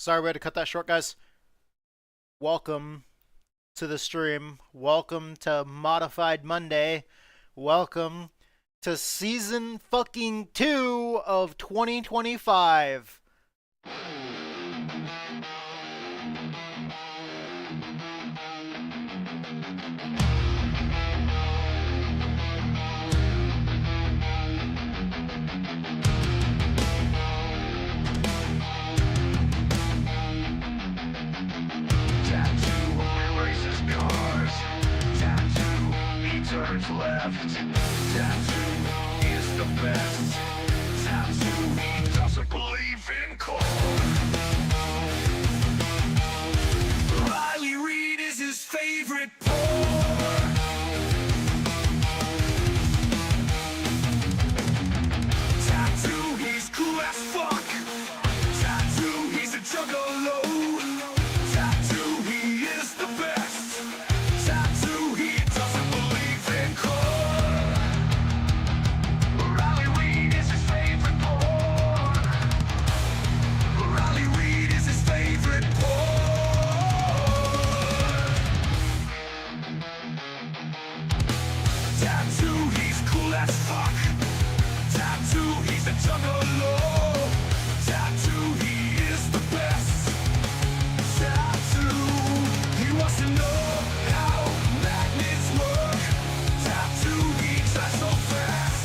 Sorry we had to cut that short, guys. Welcome to the stream. Welcome to Modified Monday. Welcome to season fucking 2 of 2025. Turns left. Tattoo is the best. Tattoo, he doesn't believe in cold. Riley Reid is his favorite pour. Tattoo, he's cool as fuck. Tattoo, he's a juggalo. Tattoo, he is the best. Tattoo, he doesn't believe in cold. Riley Reid is his favorite porn. Riley Reid is his favorite porn. Tattoo, he's cool as fuck. Tattoo, he's a juggalo. Tattoo, he is the best. Tattoo, he wants to know how magnets work. Tattoo, he tries so fast.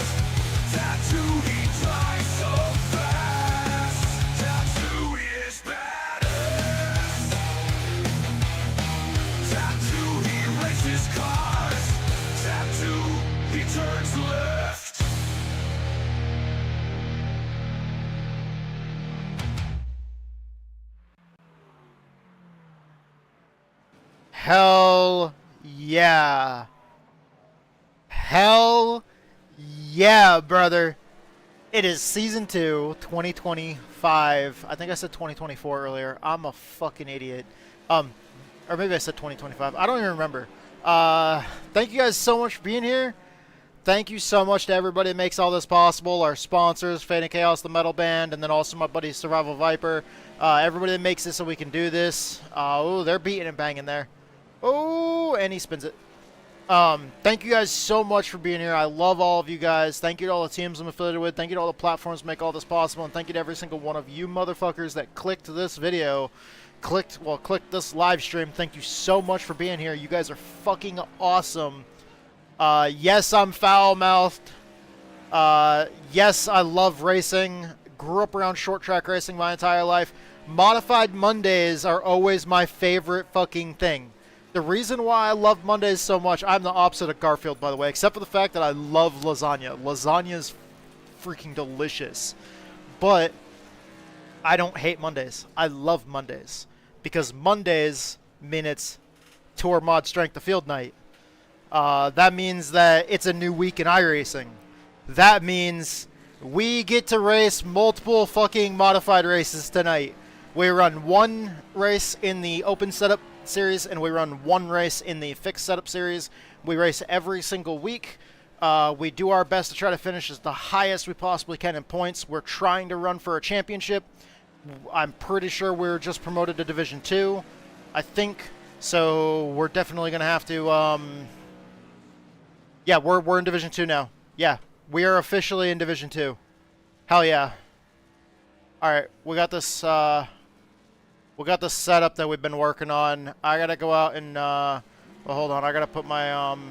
Tattoo, he tries so fast. Tattoo is badass. Tattoo, he races cars. Tattoo, he turns left. Hell yeah. Hell yeah, brother. It is season 2, 2025. I think I said 2024 earlier. I'm a fucking idiot. Or maybe I said 2025. I don't even remember. Thank you guys so much for being here. Thank you so much to everybody that makes all this possible. Our sponsors, Fate and Chaos, the metal band, and then also my buddy Survival Viper. Everybody that makes it so we can do this. Oh, they're beating and banging there. Oh, and he spins it. Thank you guys so much for being here. I love all of you guys. Thank you to all the teams I'm affiliated with. Thank you to all the platforms that make all this possible. And thank you to every single one of you motherfuckers that clicked this video. Clicked this live stream. Thank you so much for being here. You guys are fucking awesome. Yes, I'm foul-mouthed. Yes, I love racing. Grew up around short track racing my entire life. Modified Mondays are always my favorite fucking thing. The reason why I love Mondays so much, I'm the opposite of Garfield, by the way, except for the fact that I love lasagna. Lasagna is freaking delicious. But I don't hate Mondays. I love Mondays. Because Mondays mean it's Tour Mod Strength of Field night. That means that it's a new week in iRacing. That means we get to race multiple fucking modified races tonight. We run one race in the open setup series, and we run one race in the fixed setup series. We race every single week. We do our best to try to finish as the highest we possibly can in points. We're trying to run for a championship. I'm pretty sure we're just promoted to Division 2, I think. So we're definitely going to have to... Yeah, we're in Division 2 now. Yeah, we are officially in Division 2. Hell yeah. Alright, we got this setup that we've been working on. I gotta go out and well, hold on, I gotta put my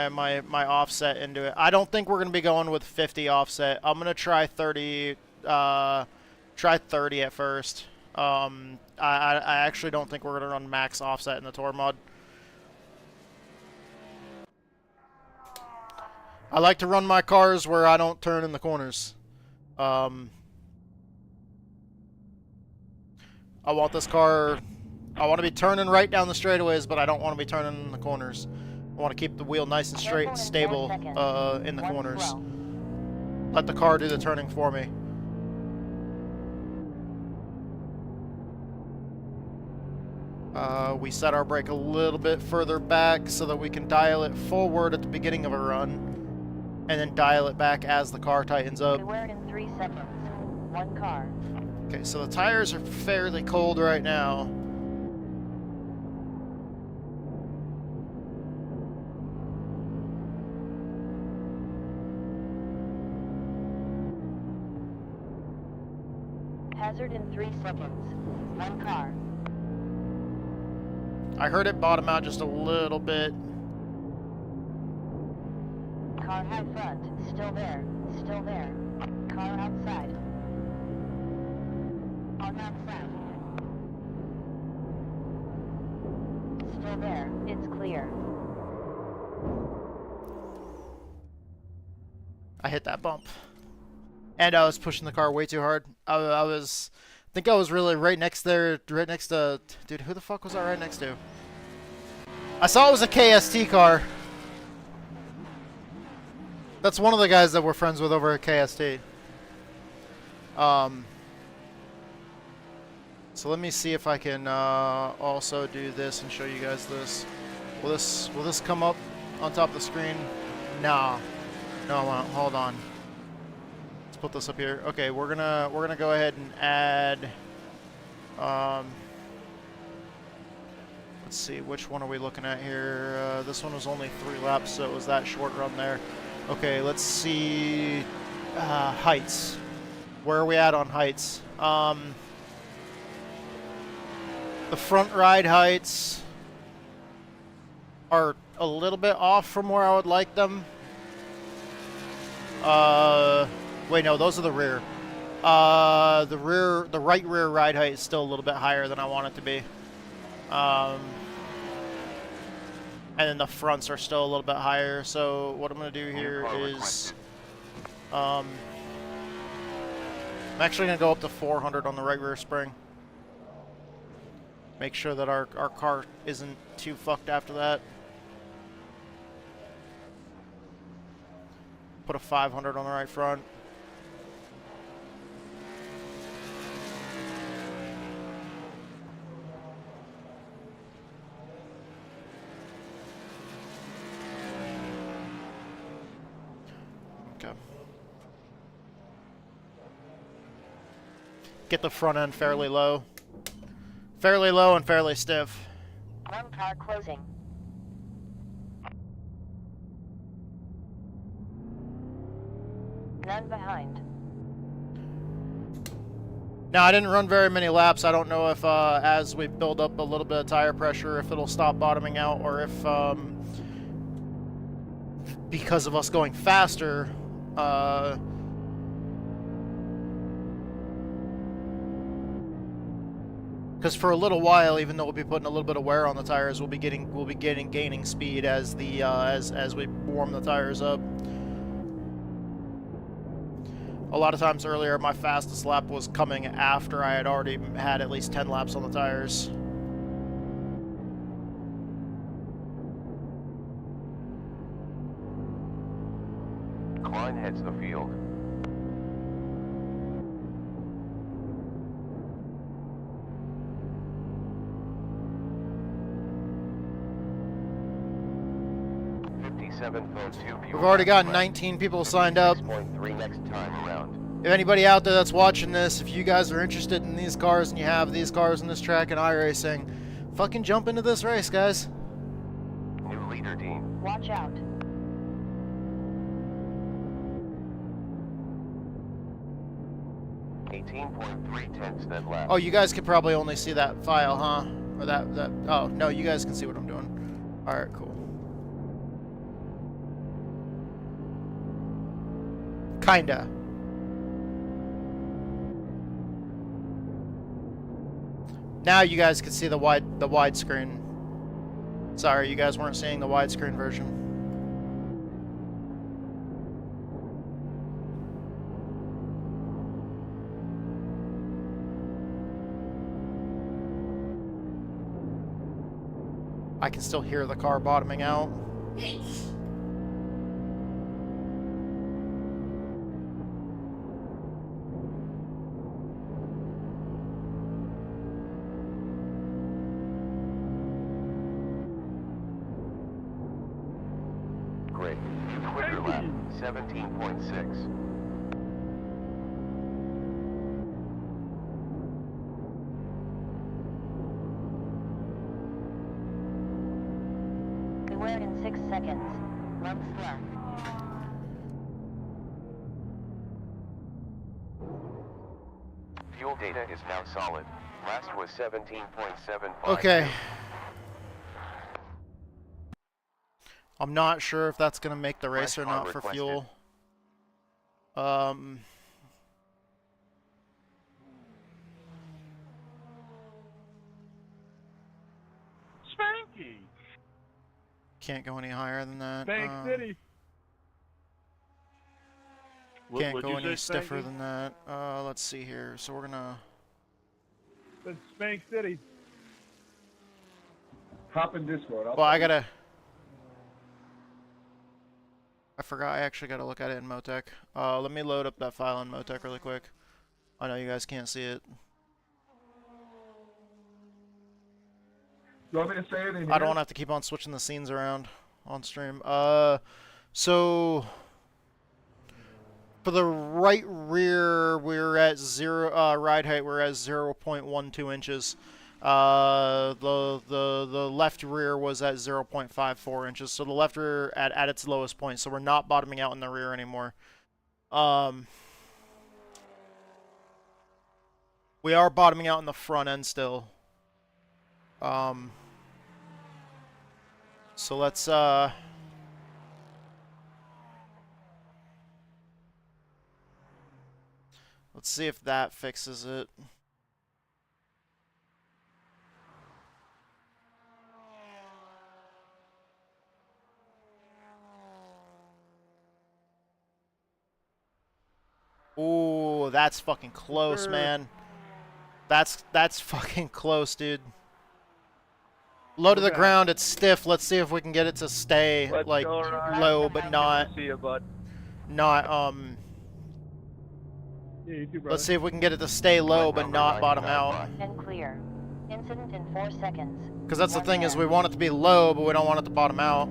my offset into it. I don't think we're gonna be going with 50 offset. I'm gonna try 30 at first. I actually don't think we're gonna run max offset in the tour mod. I like to run my cars where I don't turn in the corners. I want this car... I want to be turning right down the straightaways, but I don't want to be turning in the corners. I want to keep the wheel nice and straight and stable in the corners. Let the car do the turning for me. We set our brake a little bit further back so that we can dial it forward at the beginning of a run. And then dial it back as the car tightens up. We wear it in 3 seconds. 1 car. Okay, so the tires are fairly cold right now. Hazard in 3 seconds. 1 car. I heard it bottom out just a little bit. Car high front. Still there. Still there. Car outside. On outside. Still there. It's clear. I hit that bump. And I was pushing the car way too hard. I think I was really right next there, right next to, dude, who the fuck was I right next to? I saw it was a KST car. That's one of the guys that we're friends with over at KST. So let me see if I can also do this and show you guys this. Will this come up on top of the screen? Nah. No, it won't. Hold on. Let's put this up here. Okay, we're gonna go ahead and add. Let's see, which one are we looking at here? This one was only 3 laps, so it was that short run there. Okay, let's see heights. Where are we at on heights? The front ride heights are a little bit off from where I would like them. Wait, no, those are the rear. The right rear ride height is still a little bit higher than I want it to be. And then the fronts are still a little bit higher. So what I'm going to do here is, I'm actually going to go up to 400 on the right rear spring. Make sure that our car isn't too fucked after that. Put a 500 on the right front. Okay. Get the front end fairly low. Fairly low and fairly stiff. 1 car closing. None behind. Now, I didn't run very many laps. I don't know if as we build up a little bit of tire pressure, if it'll stop bottoming out, or if because of us going faster, because for a little while, even though we'll be putting a little bit of wear on the tires, we'll be gaining speed as the as we warm the tires up. A lot of times earlier, my fastest lap was coming after I had already had at least 10 laps on the tires. Klein heads the field. We've already got 19 people signed up. 6.3 next time around. If anybody out there that's watching this, if you guys are interested in these cars and you have these cars in this track and iRacing, fucking jump into this race, guys. New leader team. Watch out. That lap. Oh, you guys could probably only see that file, huh? Or that. Oh, no, you guys can see what I'm doing. Alright, cool. Kinda. Now you guys can see the widescreen. Sorry, you guys weren't seeing the widescreen version. I can still hear the car bottoming out. Great. Quicker lap. 17.6. Square in 6 seconds. Months left. Fuel data is now solid. Last was 17.75. Okay. I'm not sure if that's gonna make the race or not for requested. fuel. Spanky! Can't go any higher than that. Spank City! Can't What'd go you any say, stiffer Spanky? than that. Let's see here. So we're gonna. Said Spank City. Hop in Discord. Well, I gotta. I forgot. I actually gotta look at it in Motec. Let me load up that file in Motec really quick. I know you guys can't see it. You want me to say it in here? I don't want to have to keep on switching the scenes around on stream. So for the right rear, we're at ride height. We're at 0.12 inches. The left rear was at 0.54 inches. So the left rear at its lowest point. So we're not bottoming out in the rear anymore. We are bottoming out in the front end still. So let's see if that fixes it. Ooh, that's fucking close, man. That's fucking close, dude. Low to the ground, it's stiff. Let's see if we can get it to stay like low, but not. See you, bud. Not Yeah, you too, brother. Let's see if we can get it to stay low, but not bottom out. And clear. Incident in 4 seconds. Because that's the 1 thing is minute. we want it to be low, but we don't want it to bottom out.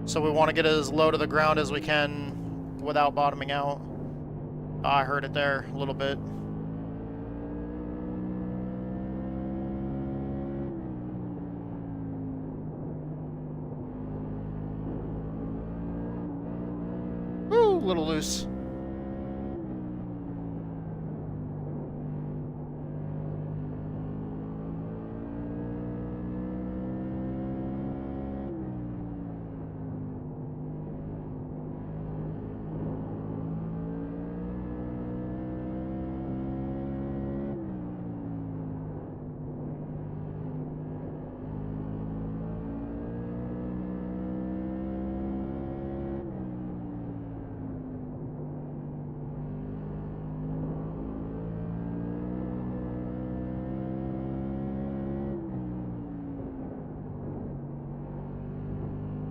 So we want to get it as low to the ground as we can without bottoming out. Oh, I heard it there a little bit. Woo, a little loose.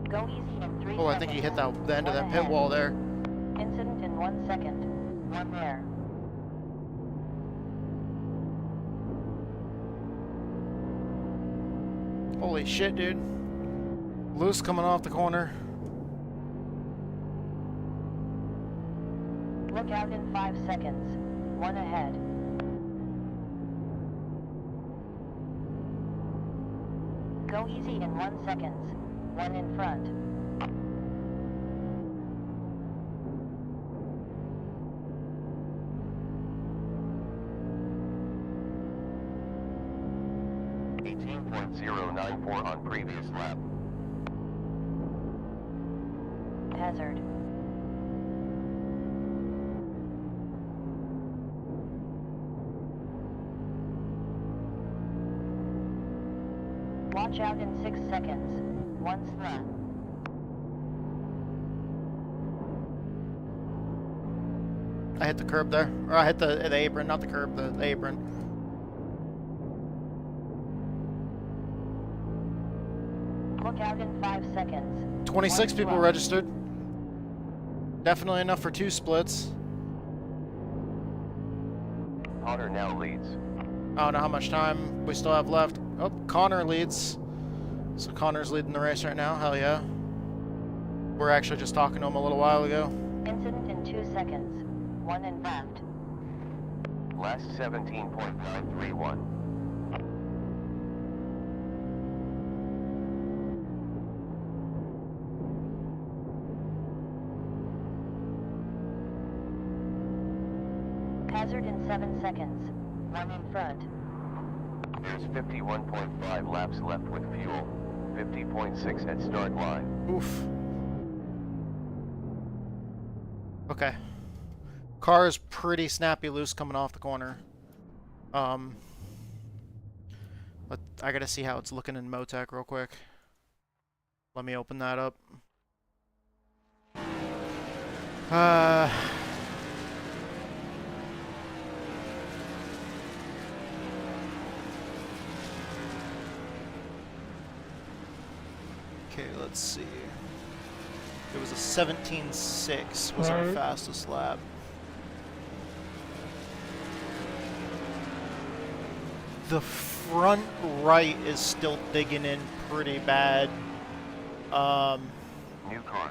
Go easy in 3 Oh, I think he hit the end of that pit wall there. Incident in 1 second. 1 there. Holy shit, dude. Loose coming off the corner. Look out in 5 seconds. 1 ahead. Go easy in 1 second. 1 in front. .094 on previous lap. Hazard. Watch out in 6 seconds. 1 slap. I hit the curb there. Or I hit the apron, not the curb, the apron. Look out in 5 seconds. 26 1 people slap. registered. Definitely enough for 2 splits. Connor now leads. I don't know how much time we still have left. Oh, Connor leads. So Connor's leading the race right now. Hell yeah. We're actually just talking to him a little while ago. Incident in 2 seconds. 1 in left. Last 17.931. Hazard in 7 seconds. One in front. There's 51.5 laps left with fuel. 50.6 at start line. Oof. Okay. Car is pretty snappy loose coming off the corner. But I gotta see how it's looking in Motec real quick. Let me open that up. Okay, let's see. It was a 17.6 was our Alright. fastest lap. The front right is still digging in pretty bad. New car.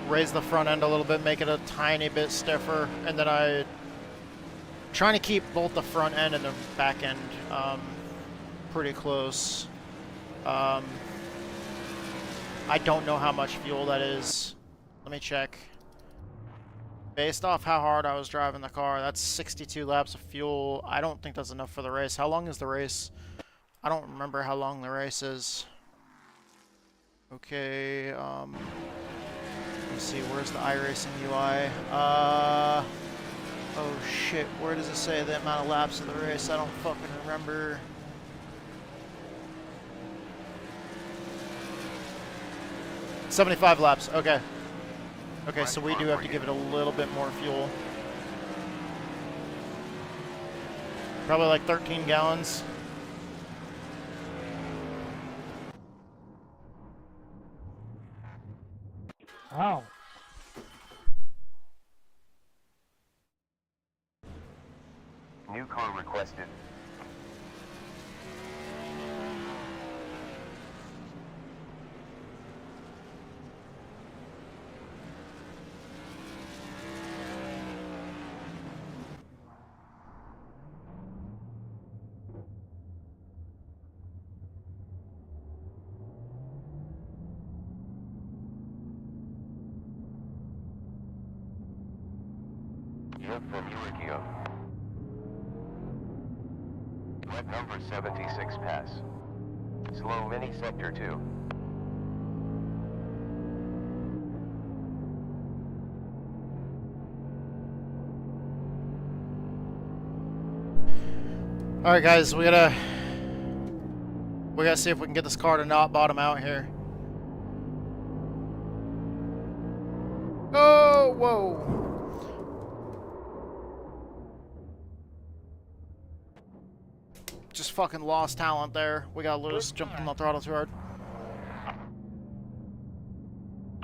Raise the front end a little bit, make it a tiny bit stiffer, and then trying to keep both the front end and the back end pretty close. I don't know how much fuel that is. Let me check. Based off how hard I was driving the car, that's 62 laps of fuel. I don't think that's enough for the race. How long is the race? I don't remember how long the race is. Okay, let's see, where's the iRacing UI? Oh shit, where does it say the amount of laps of the race? I don't fucking remember. $75 laps, okay. Okay, so we do have to give it a little bit more fuel. Probably like 13 gallons. Wow. New car requested. Yield from Urigio. Wet number 76 pass. Slow mini sector 2. Alright guys, we gotta see if we can get this car to not bottom out here. Oh, whoa. Just fucking lost talent there. We got Lewis jumping on the throttle too hard.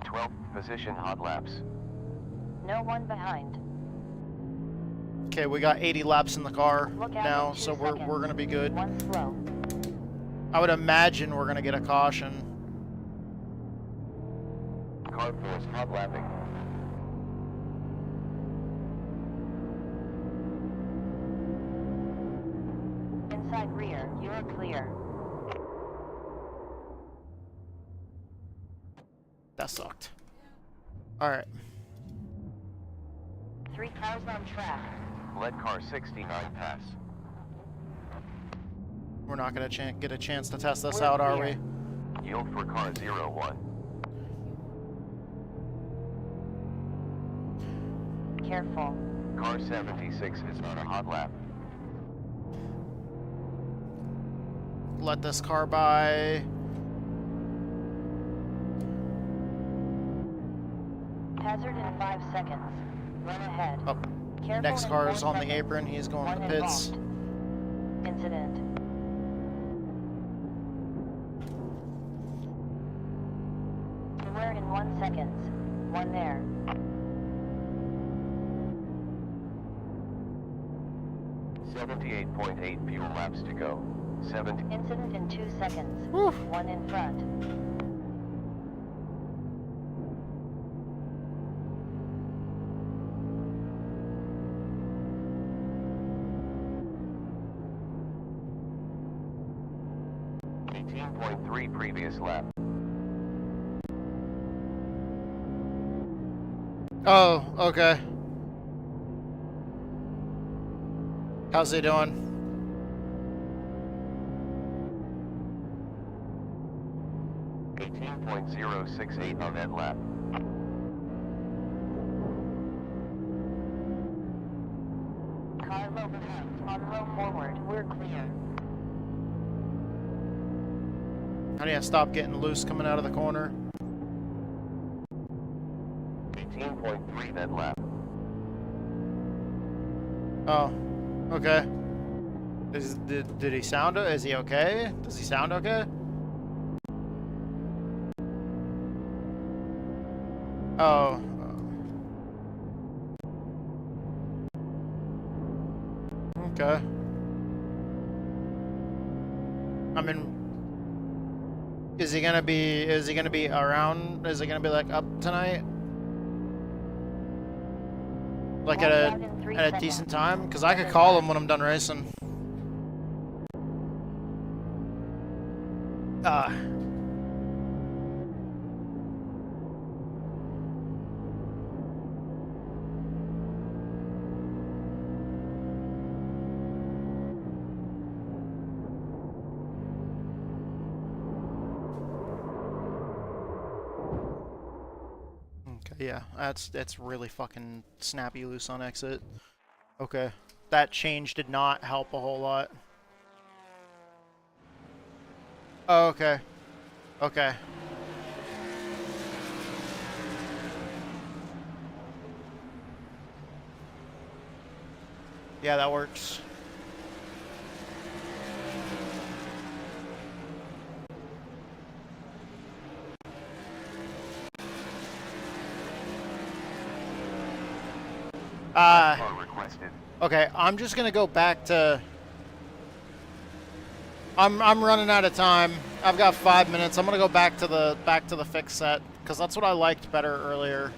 12th position hot laps. No one behind. Okay, we got 80 laps in the car Look out now, in 2 so we're seconds. gonna be good. One slow. I would imagine we're gonna get a caution. Car force hot lapping. Inside rear, you're clear. That sucked. Alright. 3 cars on track. Lead car 69 pass. We're not gonna get a chance to test this We're out, are we? clear. Yield for car 01. Careful. Car 76 is on a hot lap. Let this car by. Hazard in 5 seconds. Run ahead. Oh, Careful next in car 4 is on the seconds. apron. He's going to One the pits. involved. Incident. We're in 1 second. One there. 78.8 fuel laps to go. 70. Incident in 2 seconds. Whew. 1 in front. .3 previous lap. Oh, okay. How's he doing? .068 on that lap. Car low behind. On row forward. We're clear. How do you stop getting loose coming out of the corner? 18.3 that lap. Oh, okay. Did he sound? Is he okay? Does he sound okay? Oh. Okay. I mean, is he gonna be around? Is he gonna be like up tonight? Like at a decent time? Cause I could call him when I'm done racing. Yeah, that's really fucking snappy loose on exit. Okay. That change did not help a whole lot. Oh, okay. Okay. Yeah, that works. Okay, I'm just gonna go back to. I'm running out of time. I've got 5 minutes. I'm gonna go back to the fixed set because that's what I liked better earlier.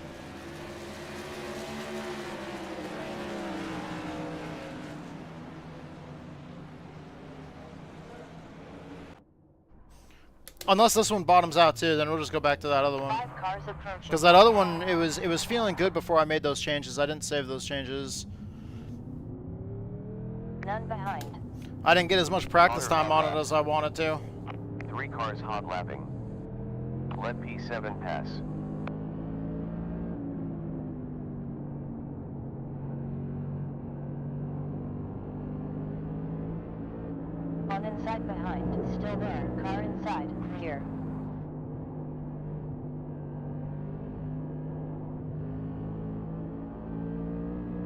Unless this one bottoms out too, then we'll just go back to that other one. 5 cars approaching. Because that other one, it was feeling good before I made those changes. I didn't save those changes. None behind. I didn't get as much practice time on it as I wanted to. 3 cars hot lapping. Let P7 pass. On inside behind. Still there. Car inside. Clear.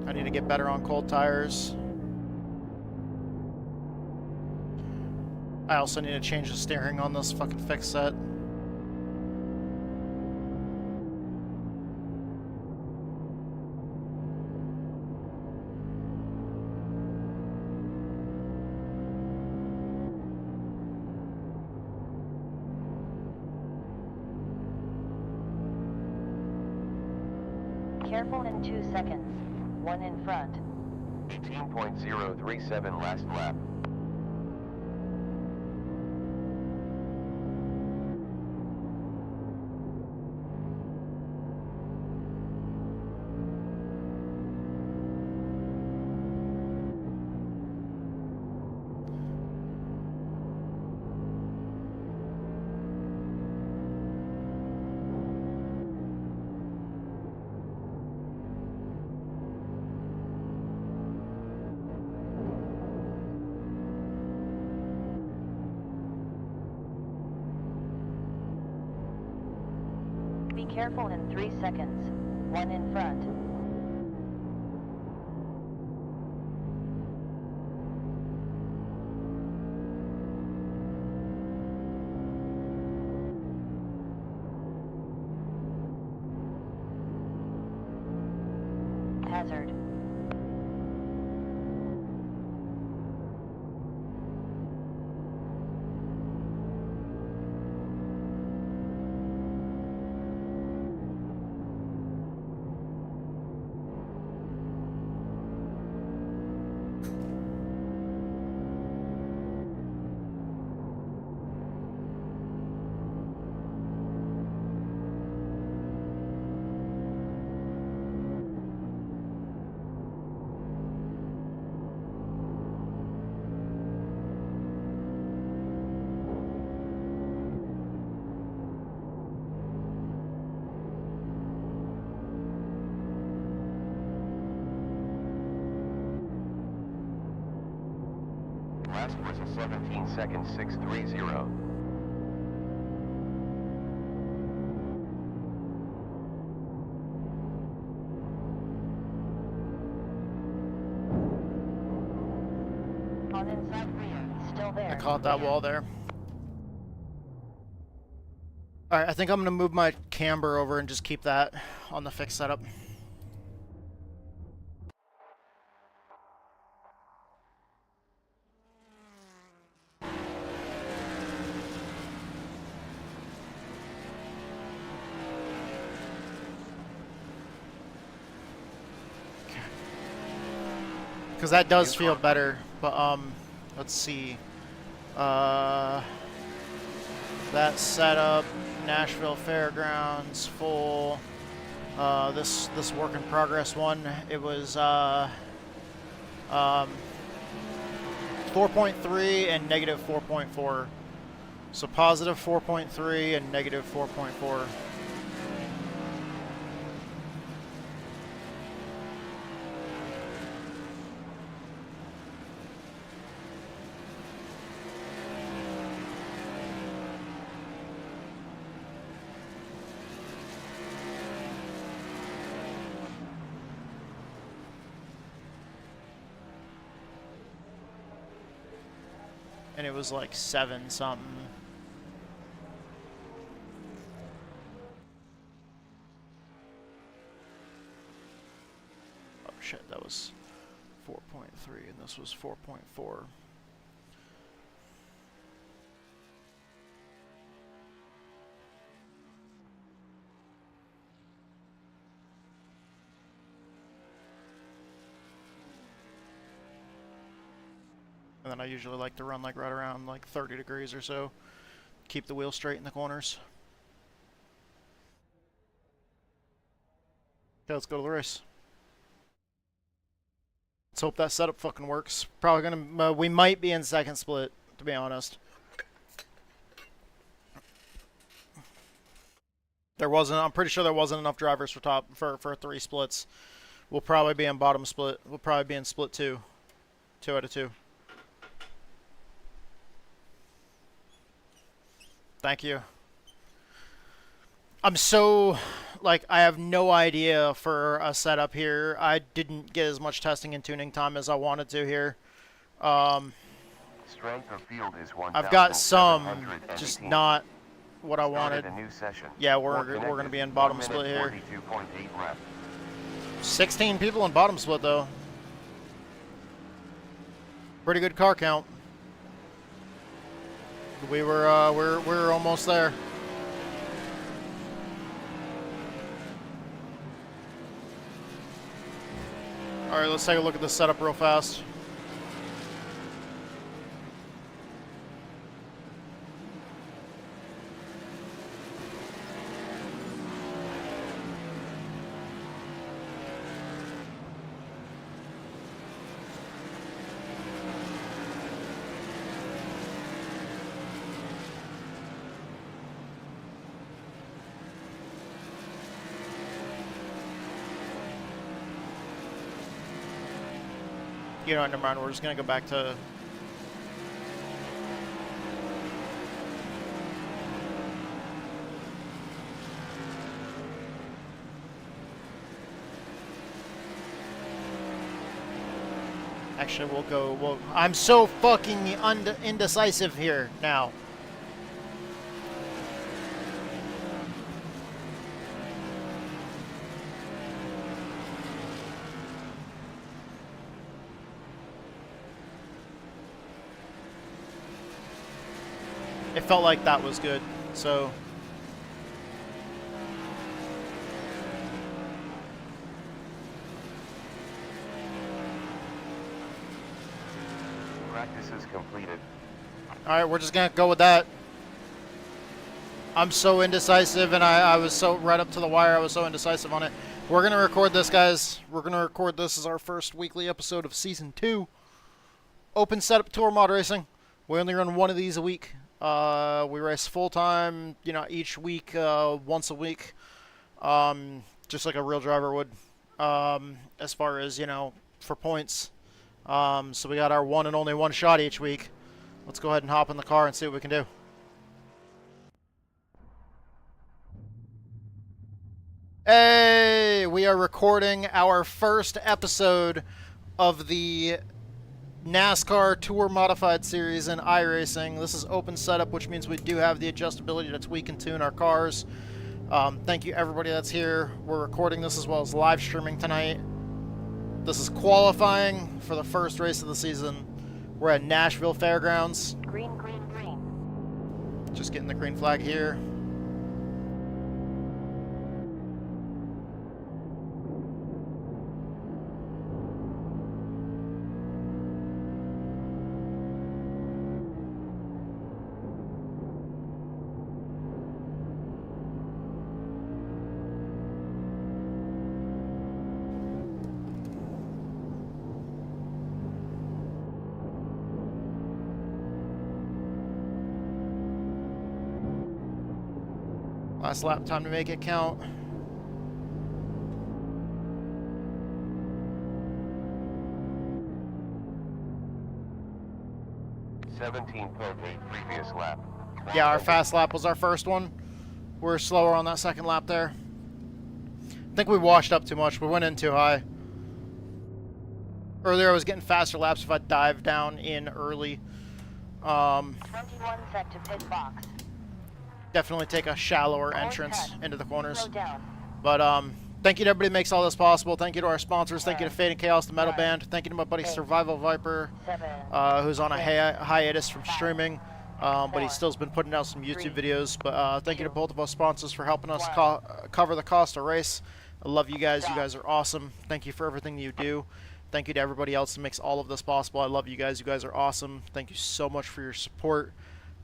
I need to get better on cold tires. I also need to change the steering on this fucking fixed set. Careful in 2 seconds. 1 in front. 18.037 last lap. Be careful in 3 seconds. 1 in front. Hazard. 17 seconds 630. On inside rear, still there. I caught that wall there. Alright, I think I'm going to move my camber over and just keep that on the fixed setup. Because that does feel better, but let's see. That setup, Nashville Fairgrounds, full. This work in progress one, it was 4.3 and negative 4.4. So positive 4.3 and negative 4.4. And it was like 7 something. Oh shit, that was 4.3 and this was 4.4. And then I usually like to run like right around like 30 degrees or so. Keep the wheel straight in the corners. Okay, let's go to the race. Let's hope that setup fucking works. Probably gonna, we might be in second split, to be honest. I'm pretty sure there wasn't enough drivers for 3 splits. We'll probably be in bottom split. We'll probably be in split 2. 2 out of 2. Thank you. I'm so, like, I have no idea for a setup here. I didn't get as much testing and tuning time as I wanted to here. Strength of field is I've got some, just not what I Started wanted. a new session. Yeah, we're going to be in bottom 1 split minute, here. 42.8 left. 16 people in bottom split, though. Pretty good car count. We're almost there. All right, let's take a look at the setup real fast. You know what, never mind, we're just gonna go back to... Actually, I'm so fucking indecisive here now. It felt like that was good, so... Practice is completed. Alright, we're just gonna go with that. I'm so indecisive, and I was so right up to the wire, I was so indecisive on it. We're gonna record this, guys. We're gonna record this as our first weekly episode of Season 2. Open setup tour mod racing. We only run one of these a week. We race full-time, you know, each week, once a week. Just like a real driver would. As far as, you know, for points. So we got our one and only one shot each week. Let's go ahead and hop in the car and see what we can do. Hey, we are recording our first episode of the NASCAR Tour Modified Series in iRacing. This is open setup, which means we do have the adjustability to tweak and tune our cars. Thank you everybody that's here. We're recording this as well as live streaming tonight. This is qualifying for the first race of the season. We're at Nashville Fairgrounds. Green, green, green. Just getting the green flag here. Last lap time to make it count. Previous lap. Yeah, our fast lap was our first one. We're slower on that second lap there. I think we washed up too much. We went in too high. Earlier I was getting faster laps if I dived down in early. 21 set to pit box. Definitely take a shallower entrance into the corners. Slow down. But thank you to everybody who makes all this possible. Thank you to our sponsors. Thank you to Fade and Chaos, the metal band. Thank you to my buddy Survival Viper, 7. who's on a hiatus from streaming, but he still's been putting out some YouTube videos. But thank you to both of us sponsors for helping us cover the cost of race. I love you guys. You guys are awesome. Thank you for everything you do. Thank you to everybody else that makes all of this possible. I love you guys. You guys are awesome. Thank you so much for your support.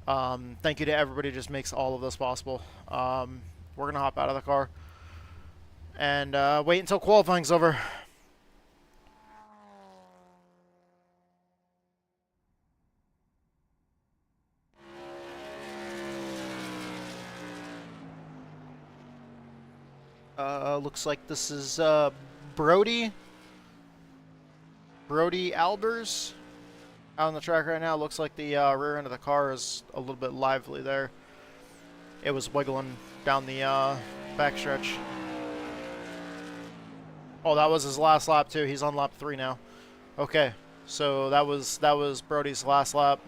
Thank you to everybody who just makes all of this possible. We're going to hop out of the car and wait until qualifying's over. Looks like this is Brody Albers out on the track right now. Looks like the rear end of the car is a little bit lively there. It was wiggling down the backstretch. Oh, that was his last lap too. He's on lap 3 now. Okay, so that was Brody's last lap.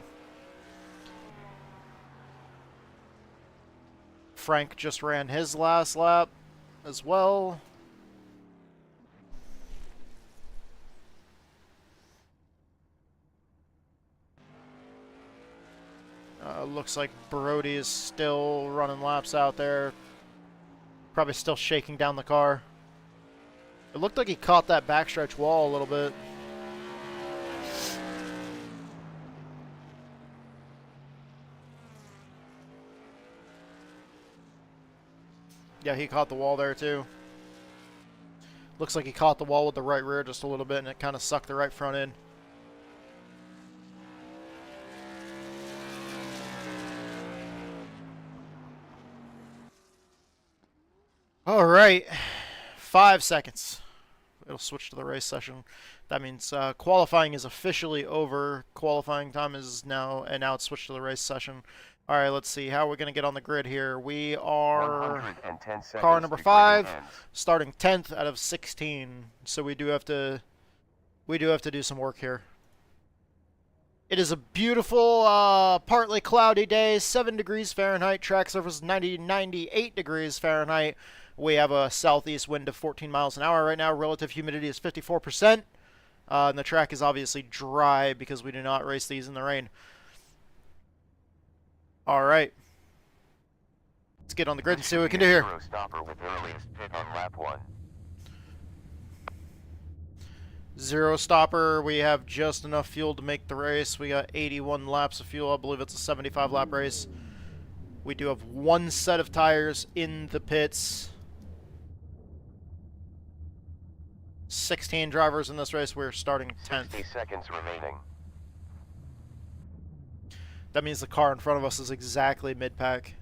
Frank just ran his last lap as well. Looks like Brody is still running laps out there. Probably still shaking down the car. It looked like he caught that backstretch wall a little bit. Yeah, he caught the wall there too. Looks like he caught the wall with the right rear just a little bit and it kind of sucked the right front in. All right, 5 seconds. It'll switch to the race session. That means qualifying is officially over. Qualifying time is now, and now it's switched to the race session. All right, let's see. How are we going to get on the grid here? We are car number 5, starting 10th out of 16. So we do have to do some work here. It is a beautiful, partly cloudy day, 7 degrees Fahrenheit. Track surface 98 degrees Fahrenheit. We have a southeast wind of 14 miles an hour right now. Relative humidity is 54%. And the track is obviously dry because we do not race these in the rain. All right. Let's get on the grid and see what we can do here. Stopper with earliest pit on lap 1. Zero stopper. We have just enough fuel to make the race. We got 81 laps of fuel. I believe it's a 75 lap race. We do have 1 set of tires in the pits. 16 drivers in this race. We're starting 10th. 60 seconds remaining. That means the car in front of us is exactly mid-pack.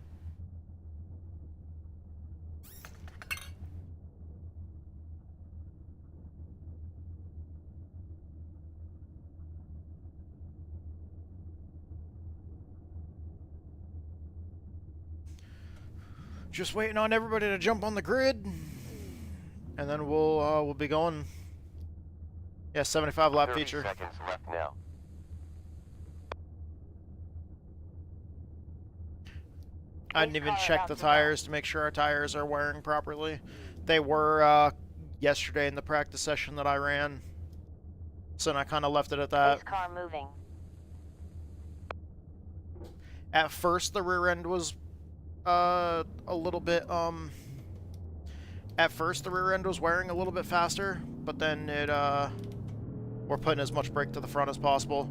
Just waiting on everybody to jump on the grid, and then we'll be going. Yeah, 75 lap 30 feature. seconds left now. I didn't even check the tires to make sure our tires are wearing properly. They were yesterday in the practice session that I ran, so then I kind of left it at that. Pace car moving. At first, the rear end was a little bit At first, the rear end was wearing a little bit faster, but then we're putting as much brake to the front as possible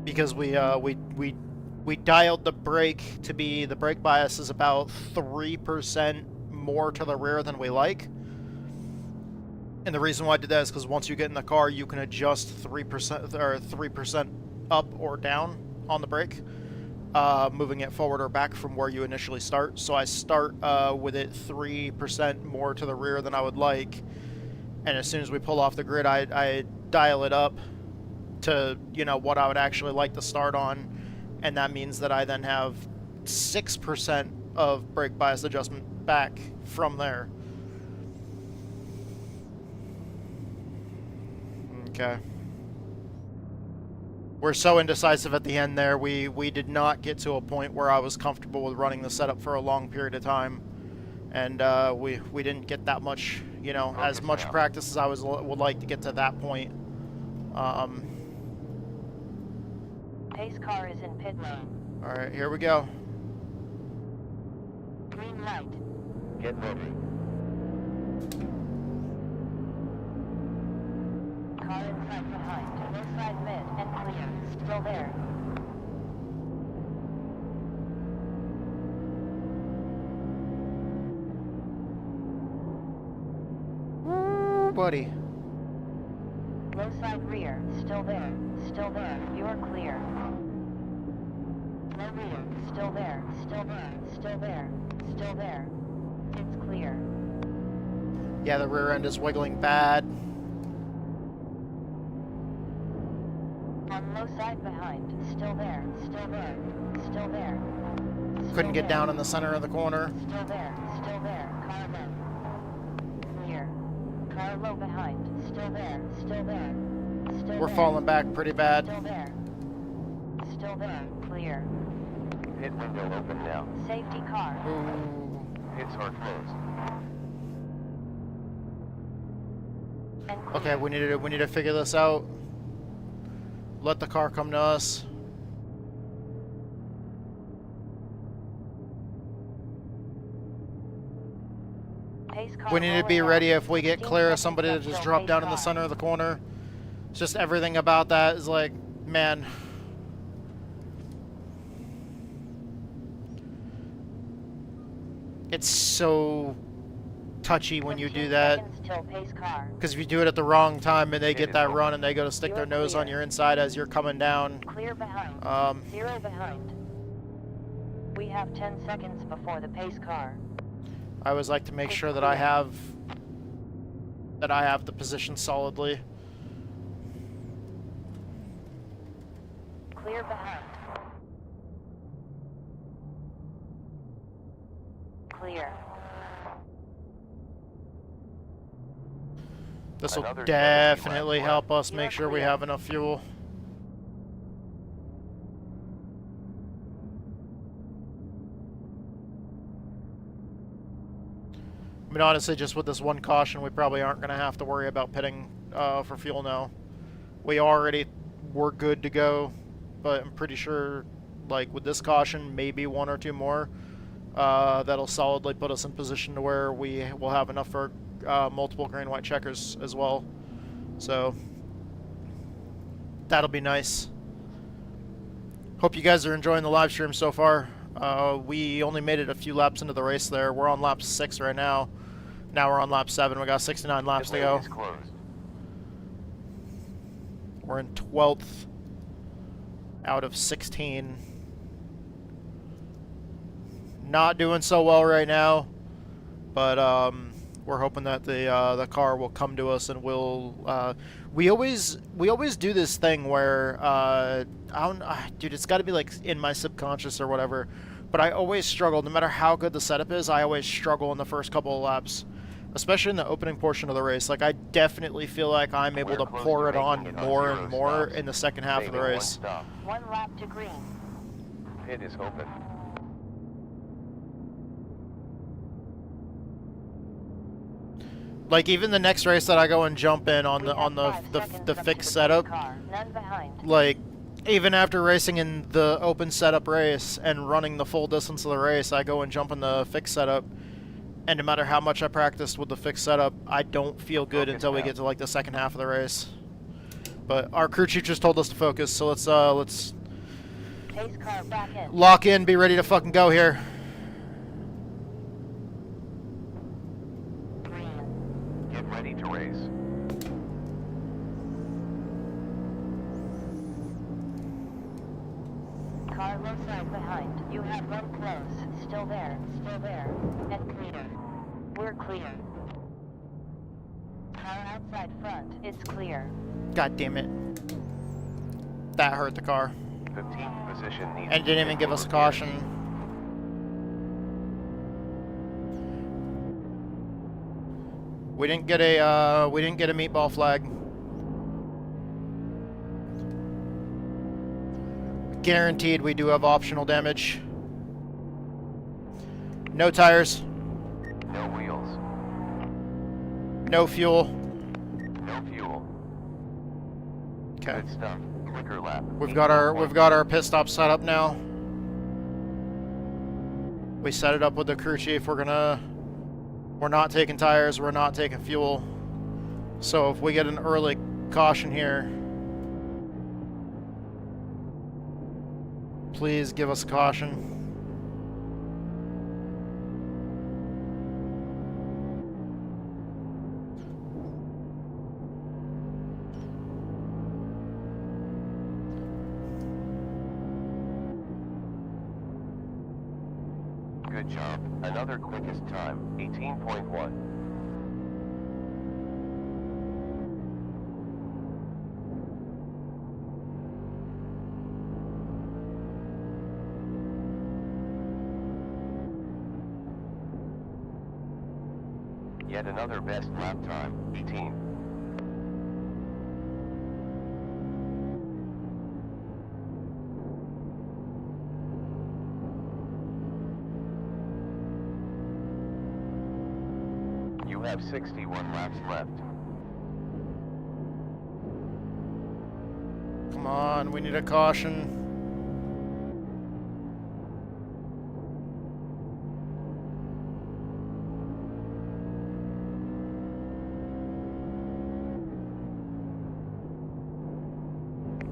because we dialed the brake to be, the brake bias is about 3% more to the rear than we like. And the reason why I did that is because once you get in the car, you can adjust 3% or 3% up or down on the brake, moving it forward or back from where you initially start. So I start with it 3% more to the rear than I would like, and as soon as we pull off the grid, I dial it up to, you know, what I would actually like to start on, and that means that I then have 6% of brake bias adjustment back from there. Okay. We're so indecisive at the end there. We did not get to a point where I was comfortable with running the setup for a long period of time, and we didn't get that much, you know, as much practice as I would like to get to that point. Pace car is in pit lane. All right, here we go. Green light. Get ready. Car inside behind. Inside mid and clear. Still there. Woo, buddy. Low side rear. Still there. Still there. You're clear. Low rear. Still there. Still there. Still there. Still there. It's clear. Yeah, the rear end is wiggling bad. On low side behind. Still there. Still there. Still there. Couldn't get down in the center of the corner. Still there. Still there. Car low. Clear. Car low behind. Still there. Still there. Still We're there. falling back pretty bad. Still there. Still there. Clear. Pit window open now. Safety car. Ooh. Pits are closed. And clear. Okay, we need to figure this out. Let the car come to us. Pace car We need to be rolling ready out. if we get 15 clear of seconds somebody to left just till drop pace down in the car. center of the corner. It's just everything about that is like, man. It's so touchy when you 15 do that. seconds till pace car. Because if you do it at the wrong time and they get is that open. run and they go to stick their You're nose on clear. your inside as you're coming down. Clear behind. 0 behind. We have 10 seconds before the pace car. I always like to make sure that I have the position solidly. Clear behind. Clear. This will Another 70 definitely laps help us You're make sure we clear. have enough fuel. I mean, honestly, just with this one caution, we probably aren't going to have to worry about pitting for fuel now. We already were good to go, but I'm pretty sure, like, with this caution, maybe one or two more, that'll solidly put us in position to where we will have enough for multiple green-white checkers as well. So, that'll be nice. Hope you guys are enjoying the live stream so far. We only made it a few laps into the race there. We're on lap 6 right now. Now we're on lap 7. We got 69 laps to Pit go. lane is closed. We're in 12th out of 16. Not doing so well right now, but we're hoping that the car will come to us and we'll. We always do this thing where I don't, dude, it's got to be like in my subconscious or whatever, But I always struggle, no matter how good the setup is, I always struggle in the first couple of laps. Especially in the opening portion of the race. Like, I definitely feel like I'm able to pour it on more and more in the second half of the race. One lap to green. Pit is open. Like, even the next race that I go and jump in on We the have 5 seconds the left fixed to the setup, car. None behind. like, even after racing in the open setup race and running the full distance of the race, I go and jump in the fixed setup, and no matter how much I practiced with the fixed setup, I don't feel good until we get to like the second half of the race. But our crew chief just told us to focus, so let's Pace car back in. lock in, be ready to fucking go here. Green. Get ready to race. Car low side behind. You have road close. Still there. Still there. And clear. We're clear. Car outside front. It's clear. God damn it. That hurt the car. 15th position needs. And didn't even give us a caution. We didn't get a meatball flag. Guaranteed we do have optional damage. No tires. No wheels. No fuel. No fuel. Okay. Good stuff. Quicker lap. We've got our pit stop set up now. We set it up with the crew chief. We're not taking tires, we're not taking fuel. So if we get an early caution here, please give us a caution. Good job. Another quickest time, 18.1. Yet another best lap time, 18. You have 61 laps left. Come on, we need a caution.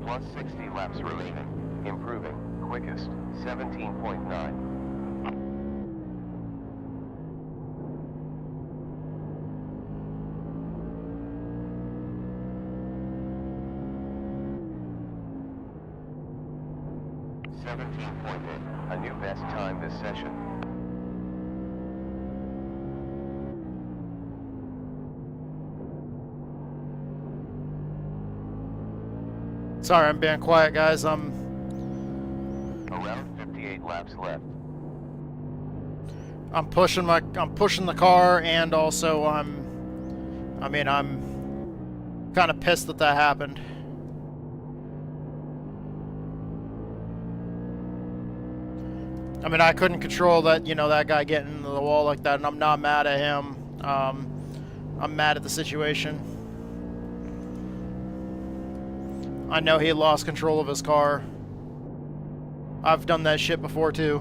Plus 60 laps remaining. Improving. Quickest, 17.9. A new best time this session. Sorry, I'm being quiet, guys. Around 58 laps left. I'm pushing the car, and also I'm kind of pissed that happened. I mean, I couldn't control that, that guy getting into the wall like that, and I'm not mad at him. I'm mad at the situation. I know he lost control of his car. I've done that shit before too.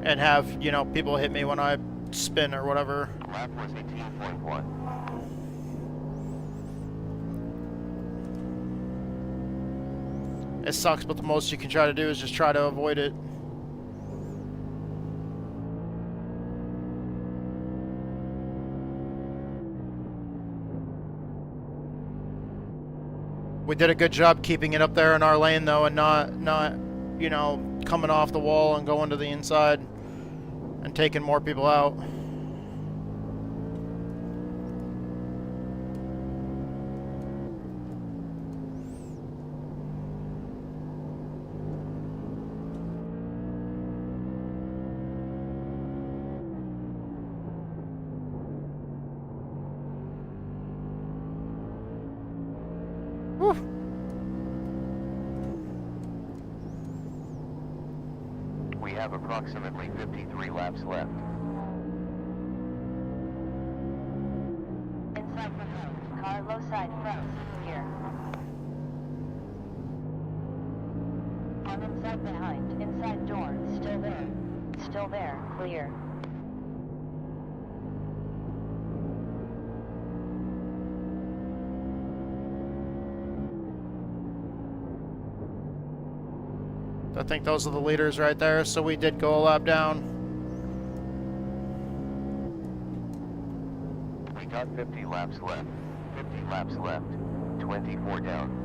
And have, people hit me when I spin or whatever. Lap was 18.1. It sucks, but the most you can try to do is just try to avoid it. We did a good job keeping it up there in our lane, though, and not coming off the wall and going to the inside and taking more people out. have approximately 53 laps left. Inside behind. Car low side front. Here. On inside behind. Inside door. Still there. Still there. Clear. I think those are the leaders right there, so we did go a lap down. We got 50 laps left. 50 laps left. 24 down.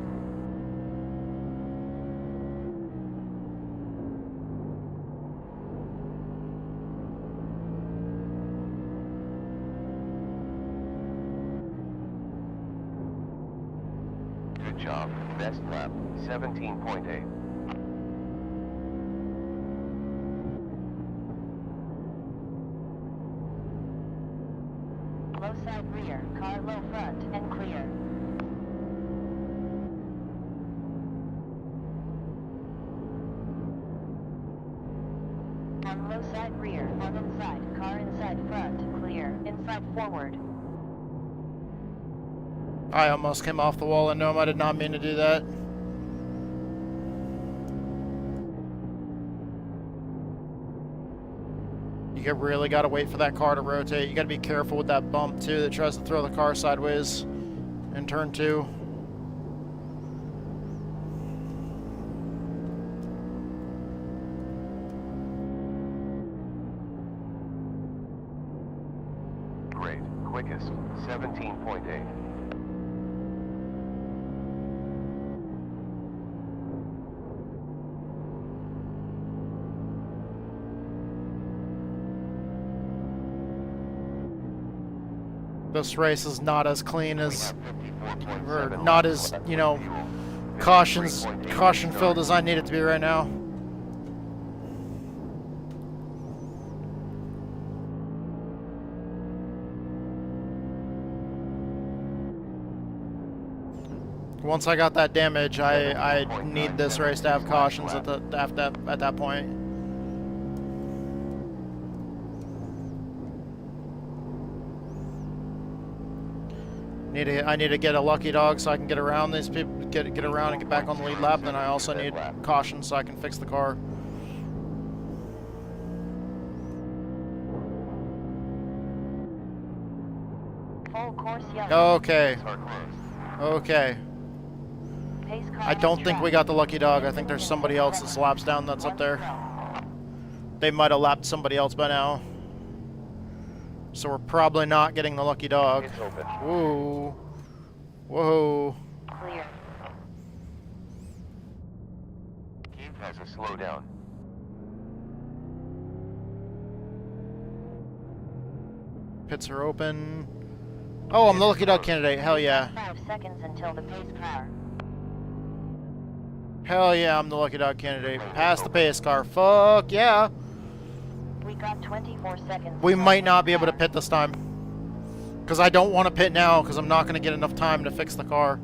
Good job. Best lap. 17.8. Low side rear. Car low front and clear. On low side rear. On inside. Car inside front. Clear. Inside forward. I almost came off the wall and no, I did not mean to do that. You really got to wait for that car to rotate. You got to be careful with that bump too that tries to throw the car sideways in turn 2. Great. Quickest. 17.8. This race is not as clean as, or 54.7 not laps as, left you know, with fuel. caution 53.8 filled as I need it to be right now. Once I got that damage, I need this race to have cautions at that point. I need to get a lucky dog so I can get around these people, get around and get back on the lead lap. Then I also need caution so I can fix the car. Full course yellow. Okay. Are closed. Okay. Pace car I don't on think we track. got the lucky dog. I think there's somebody else that's laps down that's up there. They might have lapped somebody else by now. So we're probably not getting the lucky dog. It's open. Whoa. Whoa. Clear. Keith has a slowdown. Pits are open. Oh, I'm the lucky dog candidate. Hell yeah. 5 seconds until the pace car. Hell yeah, I'm the lucky dog candidate. Pass the pace car. Fuck yeah. We got 24 seconds. We until might pace not be able to car. pit this time. Because I don't want to pit now because I'm not going to get enough time to fix the car.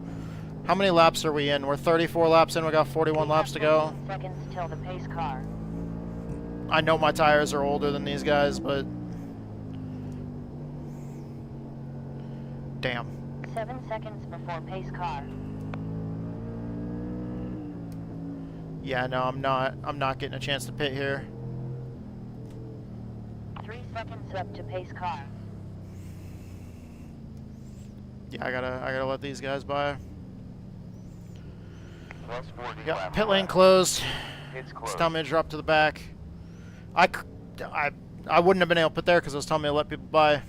How many laps are we in? We're 34 laps in. We got 41 We laps got to go. 15 seconds till the pace car. I know my tires are older than these guys, but... Damn. 7 seconds before pace car. Yeah, no, I'm not getting a chance to pit here. 3 seconds up to pace car. Yeah, I gotta let these guys by. Plus 40 Yep, laps pit lane left. closed. It's closed. It's telling me to drop to the back. I wouldn't have been able to put there because it was telling me to let people by.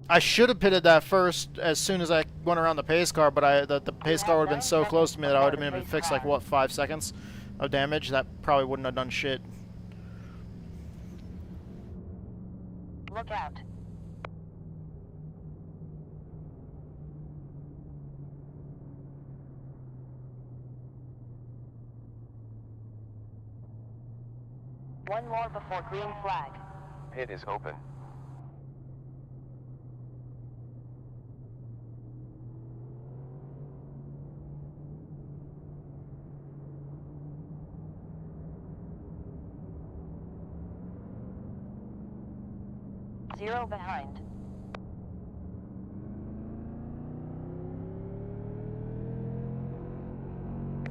I should have pitted that first as soon as I went around the pace car, but the pace car would have been so close to me that I would have been able to fix like what 5 seconds of damage. That probably wouldn't have done shit. Look out. One more before green flag. Pit is open. 0 behind.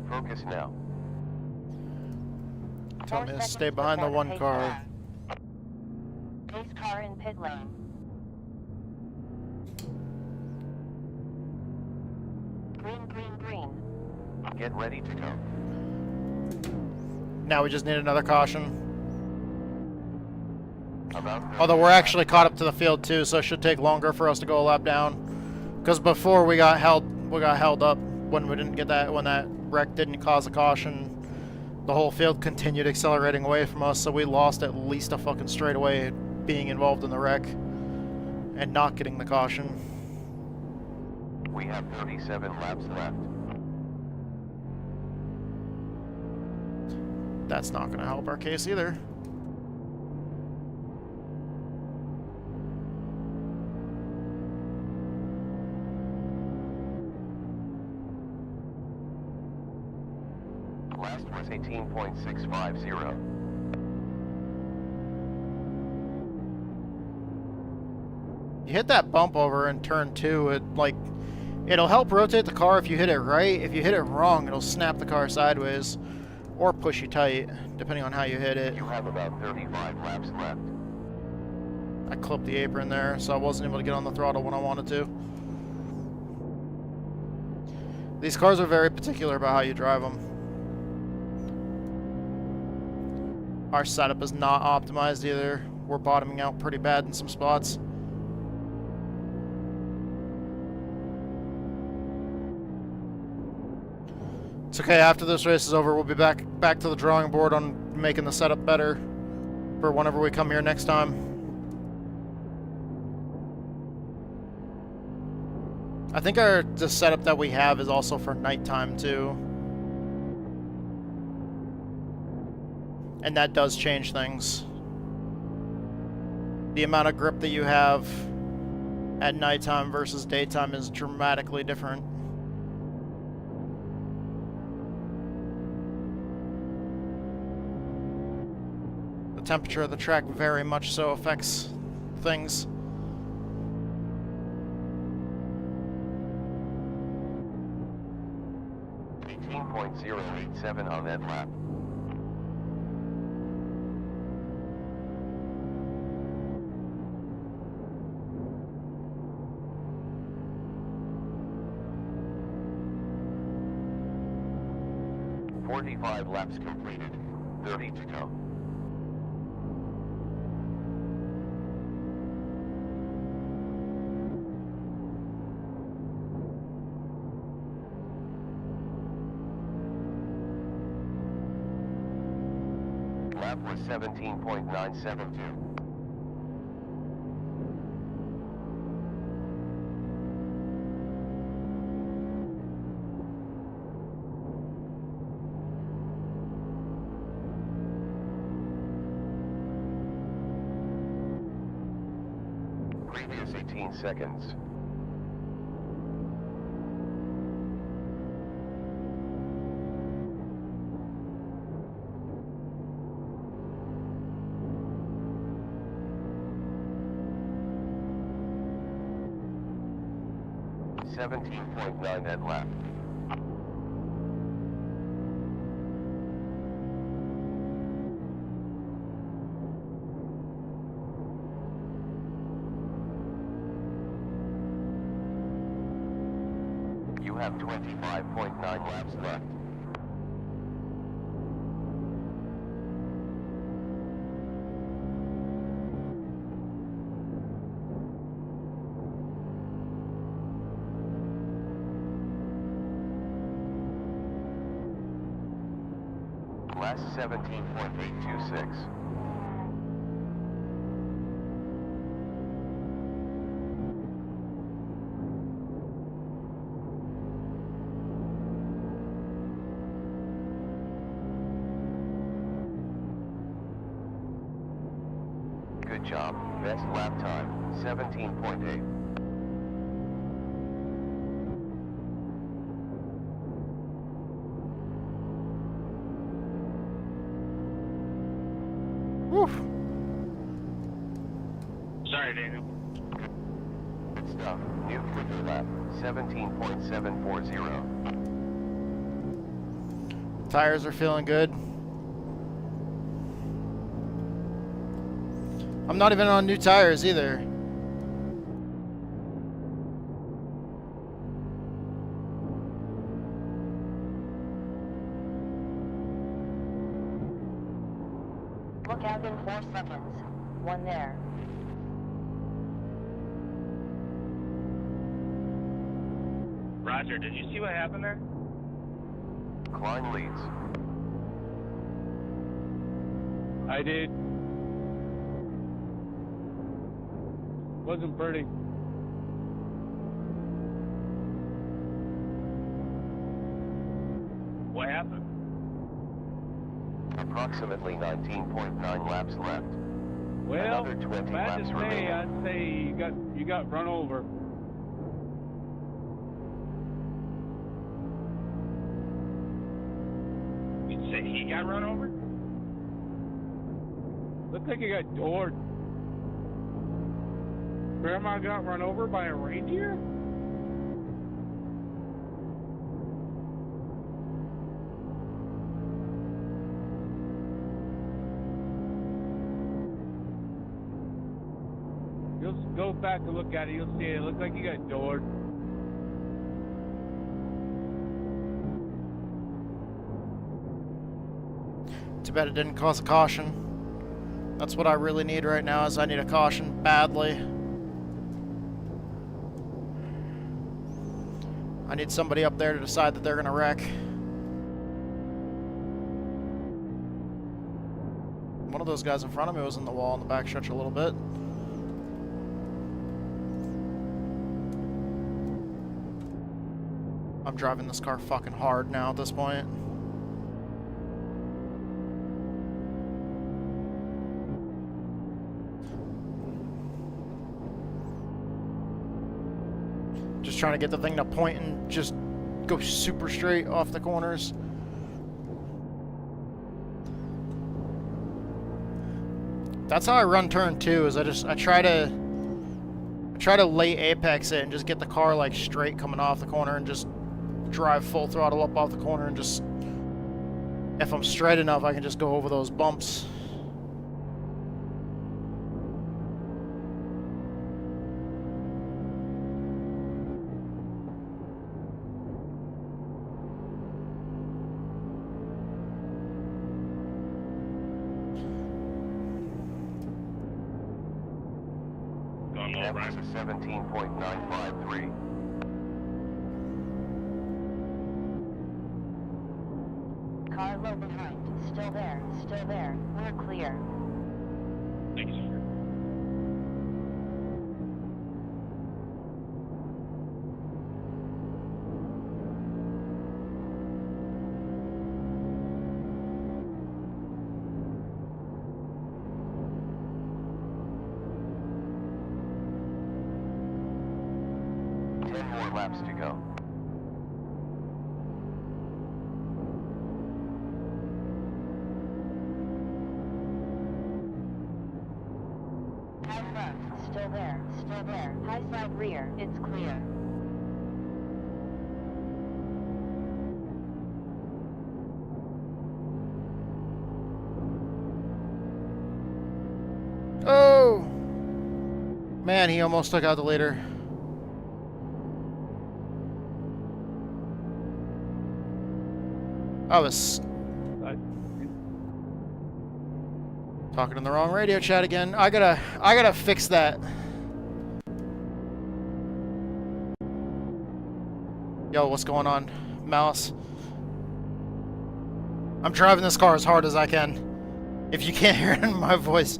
Focus now. Tell 4 me to seconds stay behind the before one pace car. lap. Pace car in pit lane. Green, green, green. Get ready to go. Now we just need another caution. About 30 Although we're actually caught up to the field too, so it should take longer for us to go a lap down. Because before we got held up when we didn't get that, when that wreck didn't cause a caution. The whole field continued accelerating away from us, so we lost at least a fucking straightaway being involved in the wreck and not getting the caution. We have 37 laps left. That's not going to help our case either. Last was 18.650. You hit that bump over in turn 2, it'll help rotate the car if you hit it right. If you hit it wrong, it'll snap the car sideways or push you tight, depending on how you hit it. You have about 35 laps left. I clipped the apron there, so I wasn't able to get on the throttle when I wanted to. These cars are very particular about how you drive them. Our setup is not optimized either. We're bottoming out pretty bad in some spots. It's okay, after this race is over, we'll be back to the drawing board on making the setup better for whenever we come here next time. I think the setup that we have is also for nighttime too. And that does change things. The amount of grip that you have at nighttime versus daytime is dramatically different. The temperature of the track very much so affects things. .087 on that lap. .45 laps completed. 30 to go. Lap was 17.972. Previous 18 seconds. .9 at lap. You have 25.9 laps left. Last 17.826. Good job. Best lap time, 17.8. Sorry Alright, Daniel. Good stuff. New quicker lap, 17.740. Tires are feeling good. I'm not even on new tires either. Look out in 4 seconds. One there. Roger, did you see what happened there? Klein leads. I did. Wasn't pretty. What happened? Approximately 19.9 laps left. Well, Another 20 if I had laps to say, remaining. I'd say you got run over. You'd say he got run over? Looked like you got doored. Grandma got run over by a reindeer? You'll go back and look at it, you'll see it. It looks like you got doored. Too bad it didn't cause a caution. That's what I really need right now, is I need a caution badly. I need somebody up there to decide that they're gonna wreck. One of those guys in front of me was in the wall in the back stretch a little bit. I'm driving this car fucking hard now at this point. Just trying to get the thing to point and just go super straight off the corners. That's how I run turn 2, is I try to lay apex it and just get the car like straight coming off the corner and just drive full throttle up off the corner and just, if I'm straight enough, I can just go over those bumps. Going low, That was Brian. a 17.953. Car low behind. Still there. Still there. We're clear. Thank you, sir. More laps to go. High front. Still there. Still there. High side rear. It's clear. Oh! Man, he almost took out the leader. I was talking in the wrong radio chat again. I gotta fix that. Yo, what's going on, Mouse? I'm driving this car as hard as I can. If you can't hear it in my voice.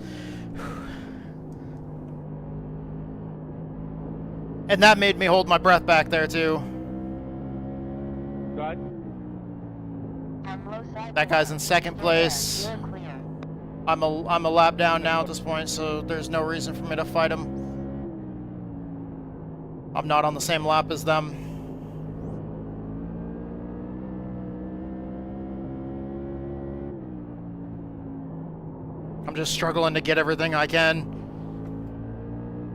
And that made me hold my breath back there too. God. On low side. That guy's in second Still there. place. We're clear. I'm a lap down now at this point, so there's no reason for me to fight him. I'm not on the same lap as them. I'm just struggling to get everything I can.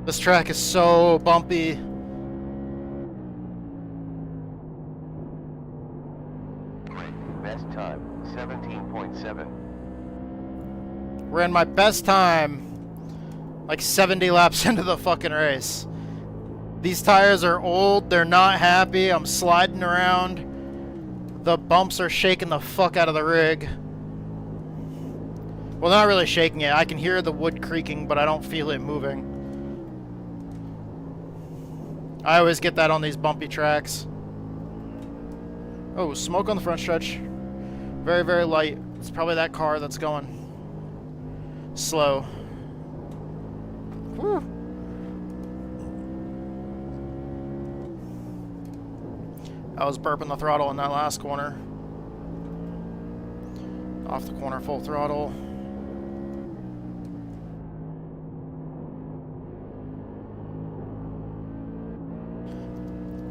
This track is so bumpy. Best time, 17.7. Ran my best time like 70 laps into the fucking race. These tires are old, they're not happy, I'm sliding around. The bumps are shaking the fuck out of the rig. Well, not really shaking it. I can hear the wood creaking, but I don't feel it moving. I always get that on these bumpy tracks. Oh, smoke on the front stretch. Very, very light. It's probably that car that's going slow. Whew. I was burping the throttle in that last corner. Off the corner, full throttle.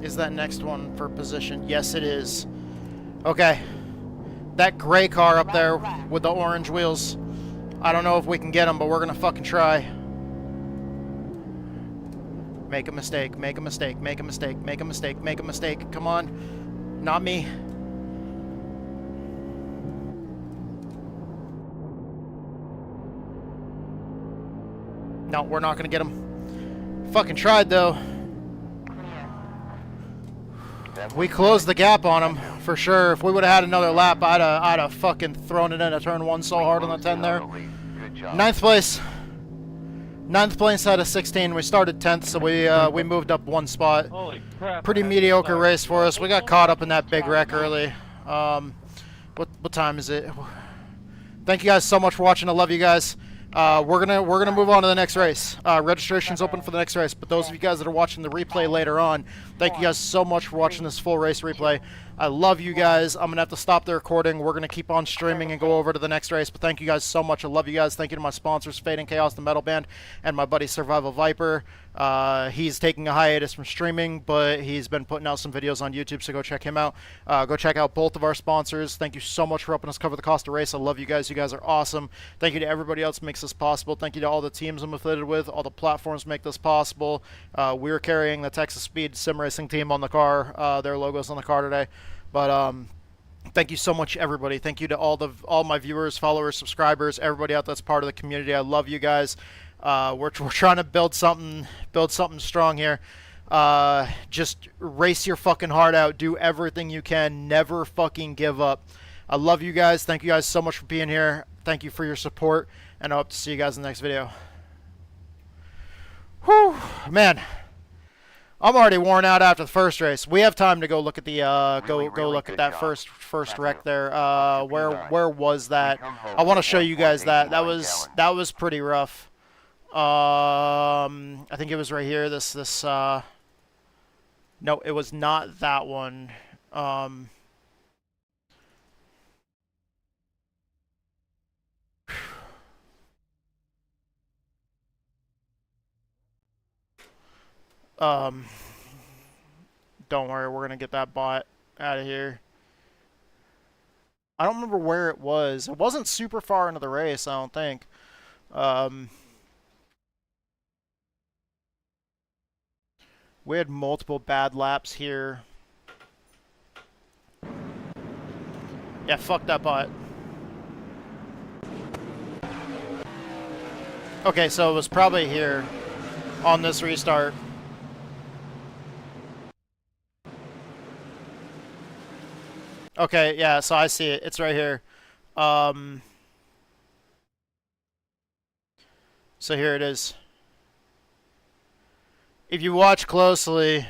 Is that next one for position? Yes, it is. Okay. That gray car up there with the orange wheels. I don't know if we can get him, but we're gonna fucking try. Make a mistake, make a mistake, make a mistake, make a mistake, make a mistake. Come on. Not me. No, we're not gonna get him. Fucking tried though. We closed the gap on him for sure. If we would have had another lap, I'd have fucking thrown it into turn one so hard on the 10 there. Ninth place. Ninth place out of 16. We started 10th, so we moved up one spot. Holy crap. Pretty mediocre race for us. We got caught up in that big wreck early. What time is it? Thank you guys so much for watching. I love you guys. We're gonna move on to the next race. Registration's open for the next race, but those of you guys that are watching the replay later on, thank you guys so much for watching this full race replay. I love you guys. I'm gonna have to stop the recording. We're gonna keep on streaming and go over to the next race, but thank you guys so much. I love you guys. Thank you to my sponsors, Fate and Chaos, the Metal Band, and my buddy Survival Viper. He's taking a hiatus from streaming, but he's been putting out some videos on YouTube, so go check him out. Go check out both of our sponsors. Thank you so much for helping us cover the cost of race. I love you guys. You guys are awesome. Thank you to everybody else who makes this possible. Thank you to all the teams I'm affiliated with. All the platforms make this possible. We're carrying the Texas Speed Sim Racing team on the car. Their logo's on the car today. But thank you so much, everybody. Thank you to all my viewers, followers, subscribers, everybody out that's part of the community. I love you guys. We're trying to build something strong here. Just race your fucking heart out. Do everything you can. Never fucking give up. I love you guys. Thank you guys so much for being here. Thank you for your support, and I hope to see you guys in the next video. Whew, man. I'm already worn out after the first race. We have time to go look at the go look at that first wreck there. Where was that? I want to show you guys that. That was pretty rough. I think it was right here. No, it was not that one. Don't worry, we're gonna get that bot out of here. I don't remember where it was. It wasn't super far into the race, I don't think. We had multiple bad laps here. Yeah, fuck that bot. Okay, so it was probably here on this restart. Okay, yeah, so I see it. It's right here. So here it is. If you watch closely,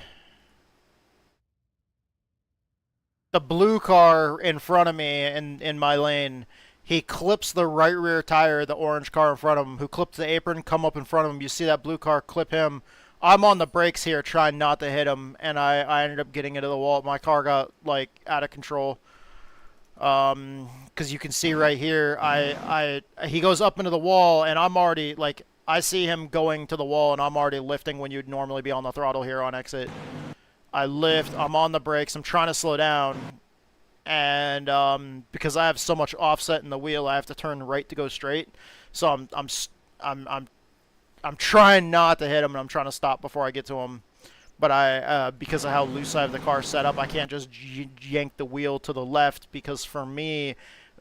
the blue car in front of me in my lane, he clips the right rear tire, the orange car in front of him, who clipped the apron, come up in front of him. You see that blue car clip him. I'm on the brakes here trying not to hit him, and I ended up getting into the wall. My car got, like, out of control. Because you can see right here, he goes up into the wall, and I'm already, like, I see him going to the wall, and I'm already lifting when you'd normally be on the throttle here on exit. I lift, I'm on the brakes, I'm trying to slow down, and because I have so much offset in the wheel, I have to turn right to go straight. So I'm I'm trying not to hit him, and I'm trying to stop before I get to him. But I, because of how loose I have the car set up, I can't just yank the wheel to the left, because for me,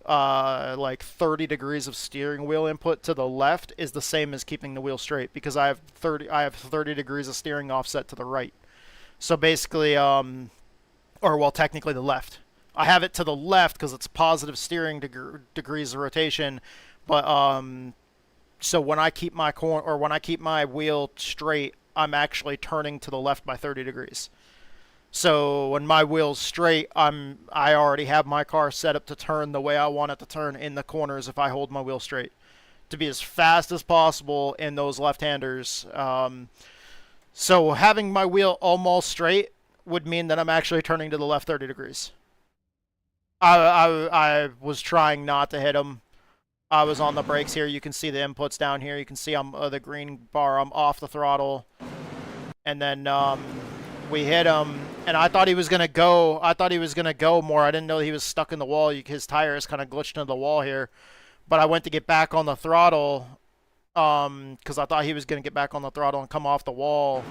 like 30 degrees of steering wheel input to the left is the same as keeping the wheel straight, because I have 30 degrees of steering offset to the right. So basically, or well, technically the left. I have it to the left because it's positive steering degrees of rotation, but so when I keep my when I keep my wheel straight, I'm actually turning to the left by 30 degrees. So when my wheel's straight, I already have my car set up to turn the way I want it to turn in the corners if I hold my wheel straight, to be as fast as possible in those left-handers. So having my wheel almost straight would mean that I'm actually turning to the left 30 degrees. I was trying not to hit him. I was on the brakes here. You can see the inputs down here. You can see I'm the green bar. I'm off the throttle. And then we hit him, and I thought he was gonna go. I thought he was gonna go more. I didn't know he was stuck in the wall. His tire is kind of glitched into the wall here. But I went to get back on the throttle, because I thought he was gonna get back on the throttle and come off the wall.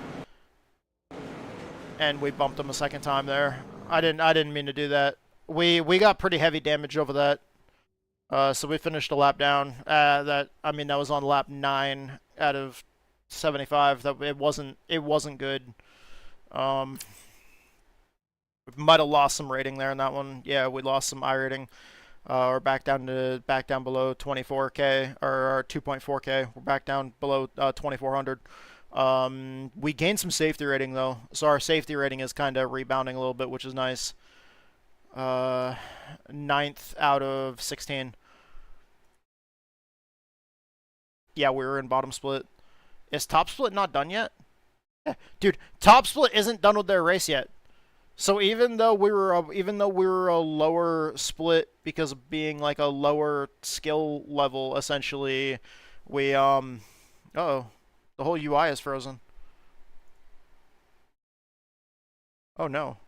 And we bumped him a second time there. I didn't mean to do that. We got pretty heavy damage over that. So we finished a lap down. That was on lap 9 out of 75. That it wasn't good. We might have lost some rating there in that one. Yeah, we lost some iRating. We're back down below 24K or 2.4K. We're back down below 2400. We gained some safety rating though, so our safety rating is kind of rebounding a little bit, which is nice. 9th out of 16. Yeah, we were in bottom split. Is top split not done yet? Dude, top split isn't done with their race yet. So even though we were a lower split because of being like a lower skill level, essentially, we uh-oh, the whole UI is frozen. Oh no.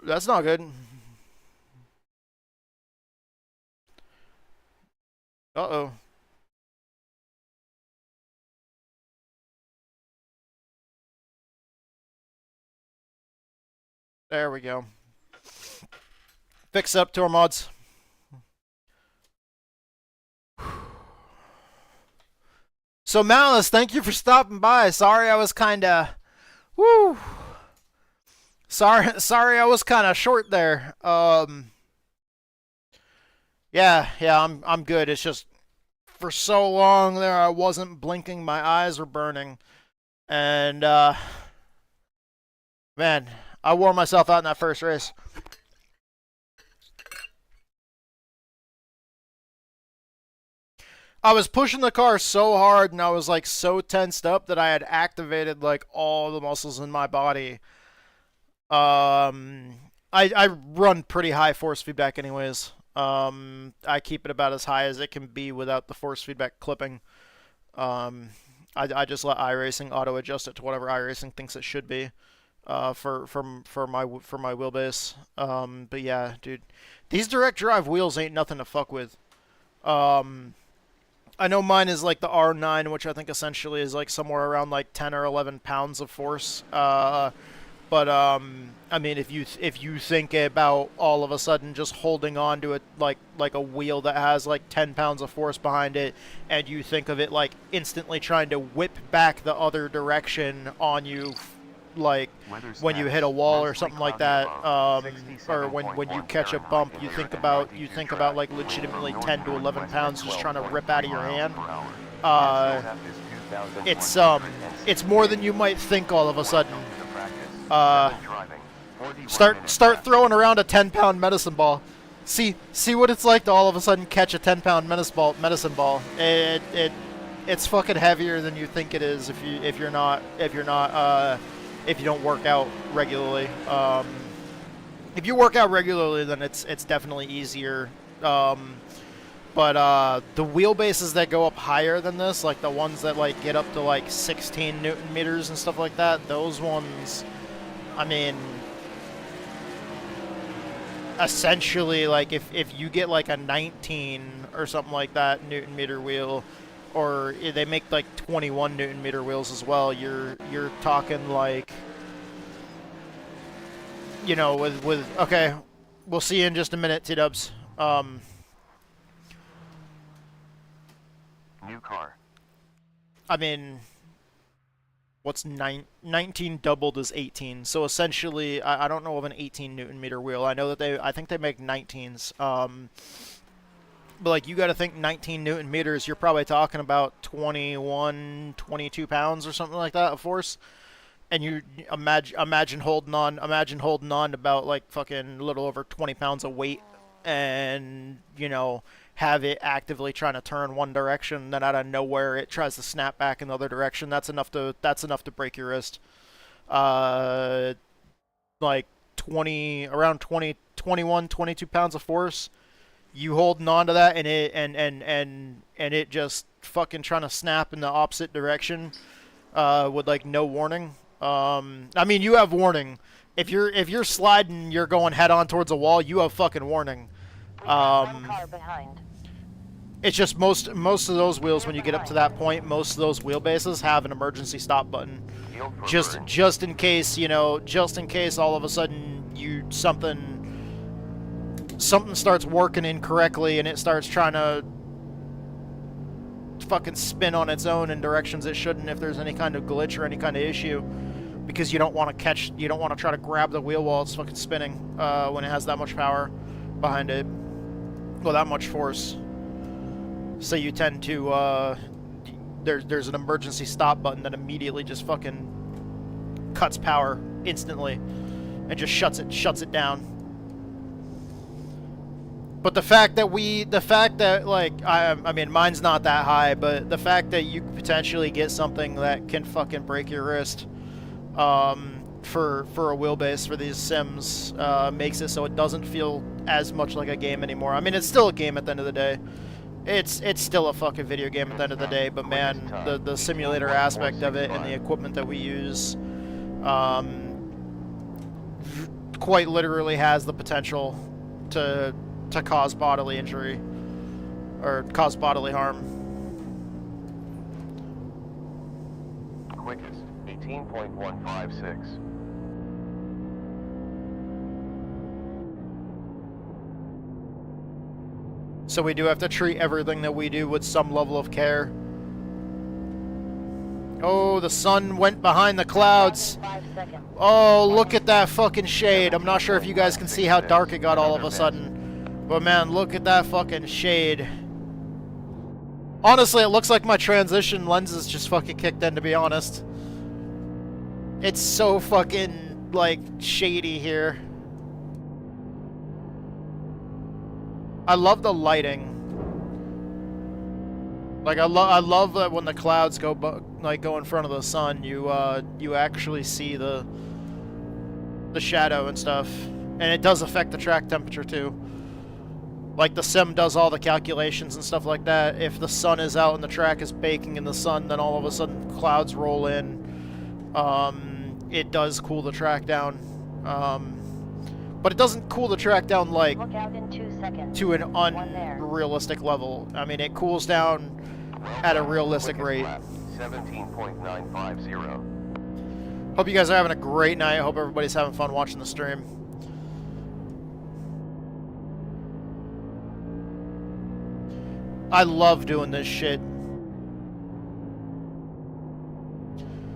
That's not good. Uh-oh. There we go. Fix up to our mods. So Malice, thank you for stopping by. Sorry I was kinda Sorry I was kinda short there. Yeah, I'm good. It's just for so long there I wasn't blinking, my eyes were burning. And man, I wore myself out in that first race. I was pushing the car so hard and I was like so tensed up that I had activated like all the muscles in my body. I run pretty high force feedback anyways. I keep it about as high as it can be without the force feedback clipping. I just let iRacing auto adjust it to whatever iRacing thinks it should be. For my wheelbase. But yeah, dude, these direct drive wheels ain't nothing to fuck with. I know mine is like the R9, which I think essentially is like somewhere around like 10 or 11 pounds of force. But I mean, if you think about all of a sudden just holding on to it like a wheel that has like 10 pounds of force behind it, and you think of it like instantly trying to whip back the other direction on you, like when you hit a wall or something like that, or when you catch a bump, you think about like legitimately 10 to 11 pounds just trying to rip out of your hand. It's more than you might think all of a sudden. Start throwing around a 10-pound medicine ball. See what it's like to all of a sudden catch a 10-pound medicine ball. It's fucking heavier than you think it is if you don't work out regularly. If you work out regularly, then it's definitely easier. But the wheelbases that go up higher than this, like the ones that like get up to like 16 Newton meters and stuff like that, those ones, I mean, essentially, like, if you get like a 19 or something like that Newton meter wheel, or they make like 21 Newton meter wheels as well, you're talking like, you know, with okay, we'll see you in just a minute, T-dubs. New car. I mean, what's 19 doubled is 18. So essentially, I don't know of an 18 Newton meter wheel. I know that I think they make 19s. But like, you got to think 19 Newton meters, you're probably talking about 21, 22 pounds or something like that of force. And you imagine holding on to about like fucking a little over 20 pounds of weight, and you know, have it actively trying to turn one direction, then out of nowhere it tries to snap back in the other direction. That's enough to break your wrist. Like 21, 22 pounds of force, you holding on to that, and it just fucking trying to snap in the opposite direction with like no warning. I mean, you have warning. If you're sliding, you're going head on towards a wall, you have fucking warning. One car behind. It's just most of those wheels, when you get up to that point, most of those wheelbases have an emergency stop button, just in case, you know, just in case all of a sudden something starts working incorrectly and it starts trying to fucking spin on its own in directions it shouldn't, if there's any kind of glitch or any kind of issue, because you don't want to try to grab the wheel while it's fucking spinning when it has that much power behind it, well, that much force. So you tend to there's an emergency stop button that immediately just fucking cuts power instantly and just shuts it down. But the fact that like, I mean, mine's not that high, but the fact that you could potentially get something that can fucking break your wrist for a wheelbase for these sims makes it so it doesn't feel as much like a game anymore. I mean, it's still a game at the end of the day. It's still a fucking video game at the end of the day, but man, the simulator aspect of it and the equipment that we use quite literally has the potential to cause bodily injury or cause bodily harm. Quickest 18.156. So we do have to treat everything that we do with some level of care. Oh, the sun went behind the clouds. 5 seconds. Oh, look at that fucking shade. I'm not sure if you guys can see how dark it got all of a sudden. But man, look at that fucking shade. Honestly, it looks like my transition lenses just fucking kicked in, to be honest. It's so fucking, like, shady here. I love the lighting. Like, I love that when the clouds go in front of the sun, you actually see the shadow and stuff, and it does affect the track temperature too. Like, the sim does all the calculations and stuff like that. If the sun is out and the track is baking in the sun, then all of a sudden clouds roll in. It does cool the track down. But it doesn't cool the track down like Look out in 2 seconds. to an unrealistic level. I mean, it cools down at a realistic rate. 17.950. Hope you guys are having a great night. I hope everybody's having fun watching the stream. I love doing this shit.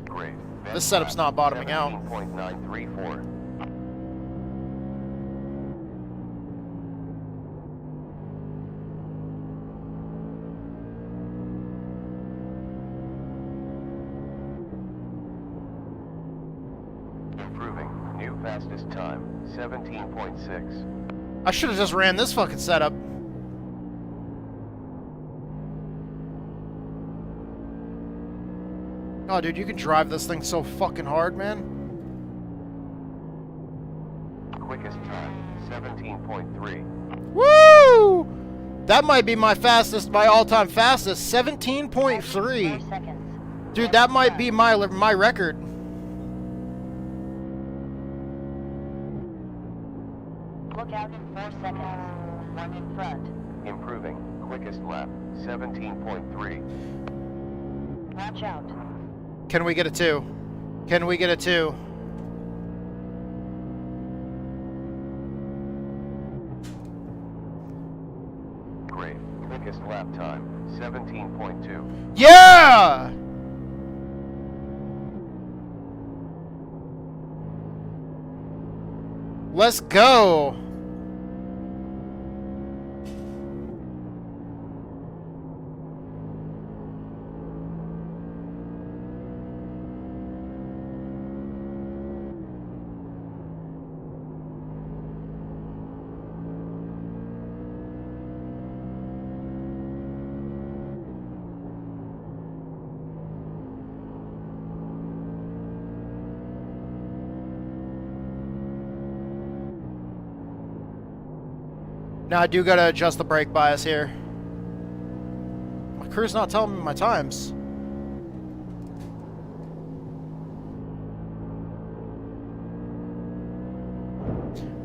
Great. This setup's not bottoming out. 17.934. Improving. New fastest time. 17.6. I should have just ran this fucking setup. Oh, dude, you can drive this thing so fucking hard, man. Quickest time. 17.3. Woo! That might be my fastest, my all-time fastest. 4 17.3. seconds. Dude, that might be my record. Look out in 4 seconds. One in front. Improving. Quickest lap, 17.3. Watch out. Can we get a 2? Can we get a 2? Great. Quickest lap time, 17.2. Yeah! Let's go! Now I do gotta adjust the brake bias here. My crew's not telling me my times.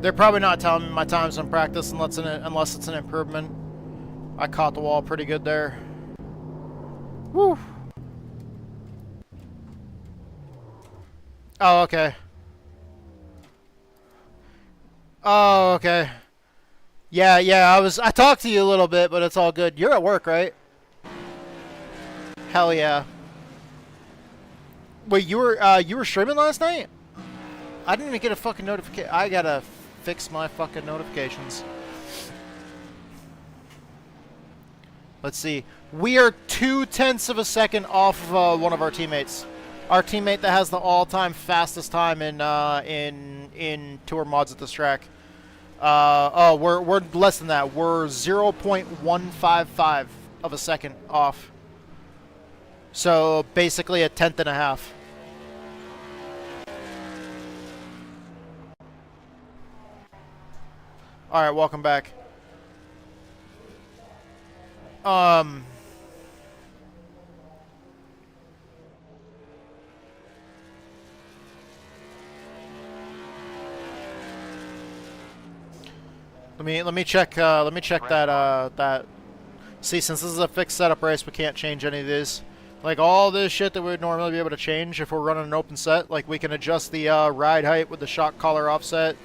They're probably not telling me my times in practice unless it's an improvement. I caught the wall pretty good there. Woo! Oh, okay. Oh, okay. Yeah, I talked to you a little bit, but it's all good. You're at work, right? Hell yeah. Wait, you were streaming last night? I didn't even get a fucking notification. I gotta fix my fucking notifications. Let's see. We are 0.2 of a second off of one of our teammates. Our teammate that has the all-time fastest time in tour mods at this track. Oh, we're less than that. We're 0.155 of a second off. So basically a 1/10 and a half. All right, welcome back. Let me check that. See, since this is a fixed setup race, we can't change any of these. Like all this shit that we would normally be able to change if we're running an open set. Like we can adjust the ride height with the shock collar offset,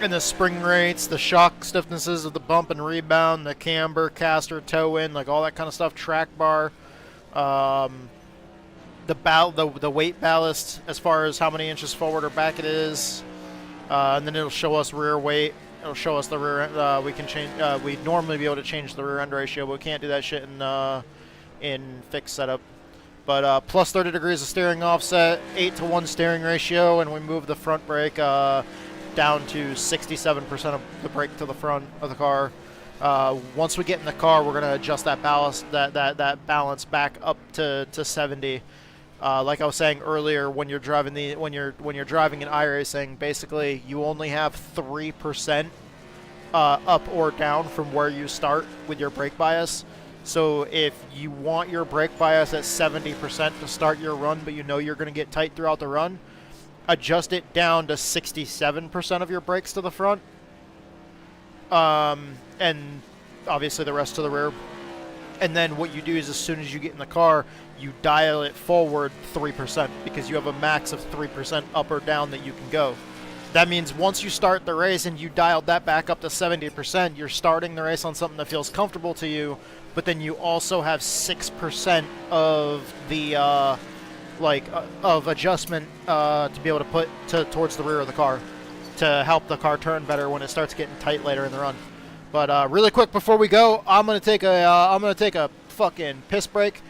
and the spring rates, the shock stiffnesses of the bump and rebound, the camber, caster, toe in, like all that kind of stuff. Track bar, the weight ballast as far as how many inches forward or back it is. And then it'll show us rear weight. It'll show us the rear end. We can change. We'd normally be able to change the rear end ratio, but we can't do that shit in fixed setup. But plus 30 degrees of steering offset, 8-to-1 steering ratio, and we move the front brake down to 67% of the brake to the front of the car. Once we get in the car, we're gonna adjust that balance balance back up to 70. Like I was saying earlier, when you're driving when you're driving an iRacing, basically you only have 3% up or down from where you start with your brake bias. So if you want your brake bias at 70% to start your run, but you know you're going to get tight throughout the run, adjust it down to 67% of your brakes to the front, and obviously the rest to the rear. And then what you do is as soon as you get in the car, you dial it forward 3% because you have a max of 3% up or down that you can go. That means once you start the race and you dialed that back up to 70%, you're starting the race on something that feels comfortable to you, but then you also have 6% of the of adjustment to be able to put towards the rear of the car to help the car turn better when it starts getting tight later in the run. But really quick before we go, I'm gonna take a fucking piss break,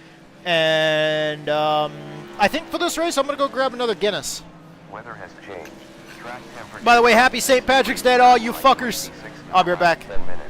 and I think for this race I'm gonna go grab another Guinness. Weather has changed. Track temperature. By the way, happy St. Patrick's Day to all you fuckers. I'll be right back. 10 minutes.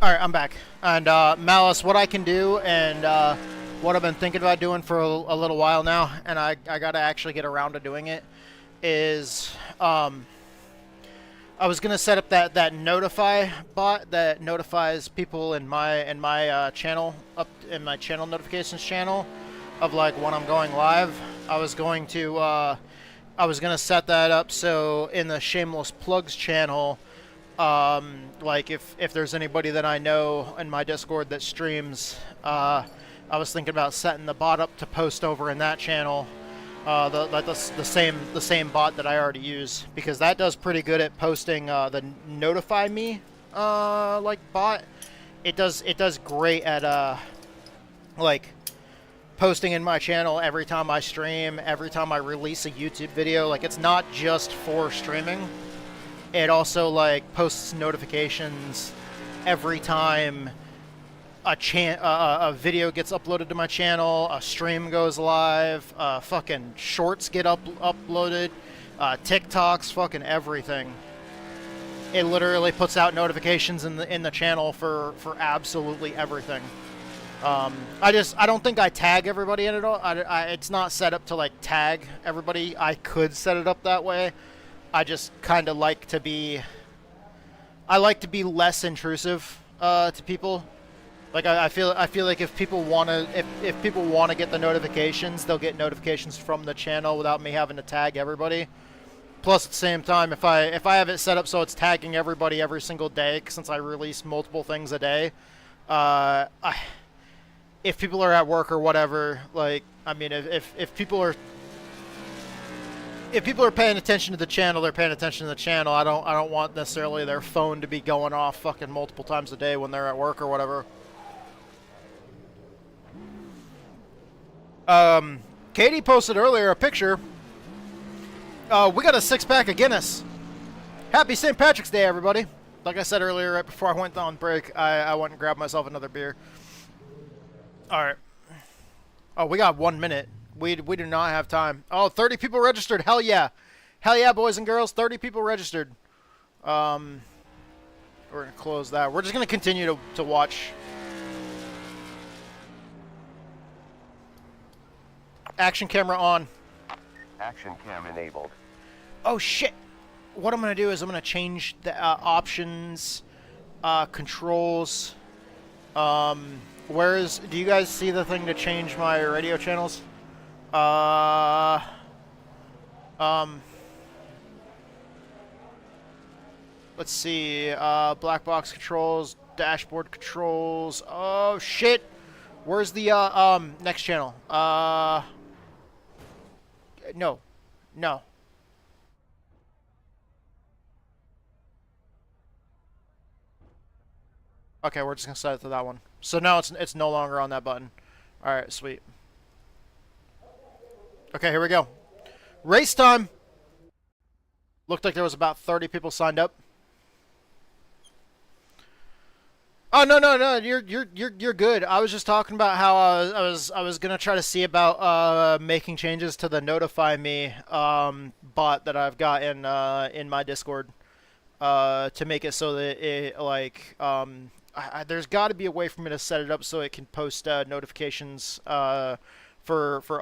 All right, I'm back. And Malice, what I can do, and what I've been thinking about doing for a little while now, and I gotta actually get around to doing it, is I was gonna set up that notify bot that notifies people in my channel, up in my channel notifications channel, of like when I'm going live. I was gonna set that up so in the Shameless Plugs channel, like if there's anybody that I know in my Discord that streams, I was thinking about setting the bot up to post over in that channel, the same bot that I already use, because that does pretty good at posting the notify me like bot. It does great at like posting in my channel every time I stream, every time I release a YouTube video. Like, it's not just for streaming. It also like posts notifications every time a video gets uploaded to my channel, a stream goes live, fucking shorts get uploaded, TikToks, fucking everything. It literally puts out notifications in the channel for absolutely everything. I don't think I tag everybody in it all. It's not set up to like tag everybody. I could set it up that way. I just kind of like to be. I like to be less intrusive to people. Like I feel like if people wanna get the notifications, they'll get notifications from the channel without me having to tag everybody. Plus, at the same time, if I have it set up so it's tagging everybody every single day, since I release multiple things a day, if people are at work or whatever, like, I mean, if people are paying attention to the channel, they're paying attention to the channel. I don't want necessarily their phone to be going off fucking multiple times a day when they're at work or whatever. Katie posted earlier a picture. We got a 6-pack of Guinness. Happy St. Patrick's Day, everybody. Like I said earlier, right before I went on break, I went and grabbed myself another beer. All right. Oh, we got 1 minute. We do not have time. Oh, 30 people registered. Hell yeah. Hell yeah, boys and girls. 30 people registered. We're going to close that. We're just going to continue to watch. Action camera on. Action cam enabled. Oh, shit. What I'm going to do is I'm going to change the options, controls. Do you guys see the thing to change my radio channels? Let's see, black box controls, dashboard controls. Oh shit, where's the next channel? No. Okay, we're just gonna set it to that one. So now it's no longer on that button. All right, sweet. Okay, here we go. Race time. Looked like there was about 30 people signed up. Oh no, you're good. I was just talking about how I was gonna try to see about making changes to the notify me bot that I've got in my Discord to make it so that it like there's got to be a way for me to set it up so it can post notifications for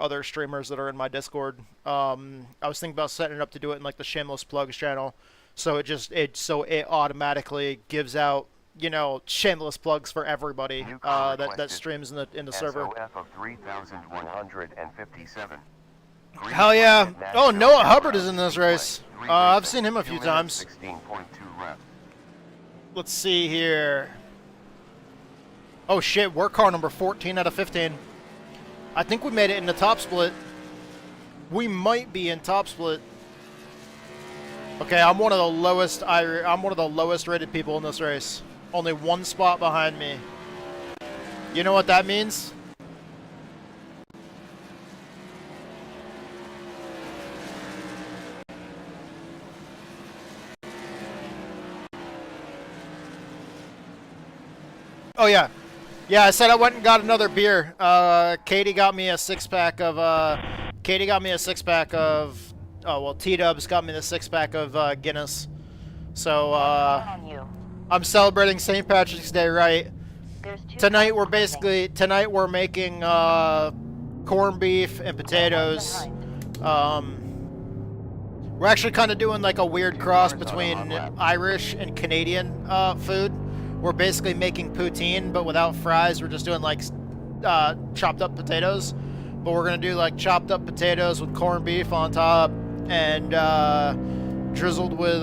other streamers that are in my Discord. I was thinking about setting it up to do it in like the Shameless Plugs channel, so it automatically gives out, you know, shameless plugs for everybody that streams in the server. SOF of 3,157. Hell yeah! Oh, Noah Hubbard is in this race. I've seen him a few times. 16.2 rep. Let's see here. Oh shit, we're car number 14 out of 15. I think we made it in the top split. We might be in top split. Okay, I'm one of the lowest. I'm one of the lowest rated people in this race. Only one spot behind me. You know what that means? Oh yeah. Yeah, I said I went and got another beer. Katie got me a 6-pack of oh well, T-Dubs got me the 6-pack of Guinness. So On you. I'm celebrating St. Patrick's Day, right? There's 2 Tonight cars coming. tonight we're making corned beef and potatoes. We're actually kind of doing like a weird cross between Irish and Canadian food. We're basically making poutine, but without fries. We're just doing like chopped up potatoes. But we're gonna do like chopped up potatoes with corned beef on top and drizzled with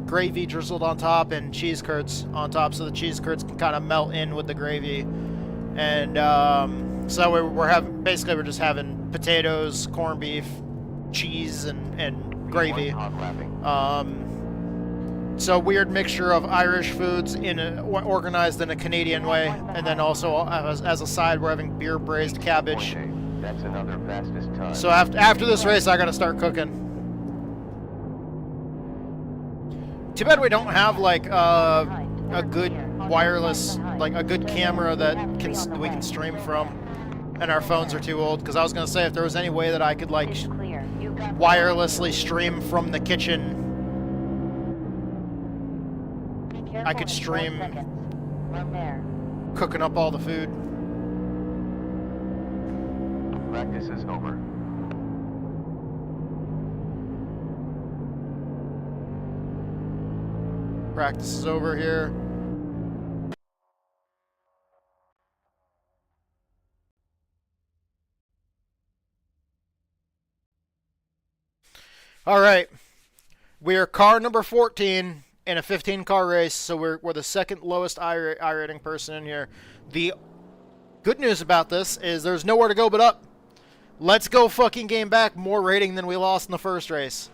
gravy drizzled on top and cheese curds on top, so the cheese curds can kind of melt in with the gravy. And so we're just having potatoes, corned beef, cheese, and gravy. So weird mixture of Irish foods organized in a Canadian way, and then also as a side we're having beer braised cabbage. That's another fastest time. So after this race I gotta start cooking. Too bad we don't have like a good wireless, like a good camera that we can stream from, and our phones are too old. Because I was gonna say if there was any way that I could like It's clear. You got wirelessly stream from the kitchen, Be careful I could in 4 stream seconds. Run there. cooking up all the food. Practice is over. Practice is over here. All right, we are car number 14 in a 15-car race, so we're the second lowest I rating person in here. The good news about this is there's nowhere to go but up. Let's go fucking gain back more rating than we lost in the first race.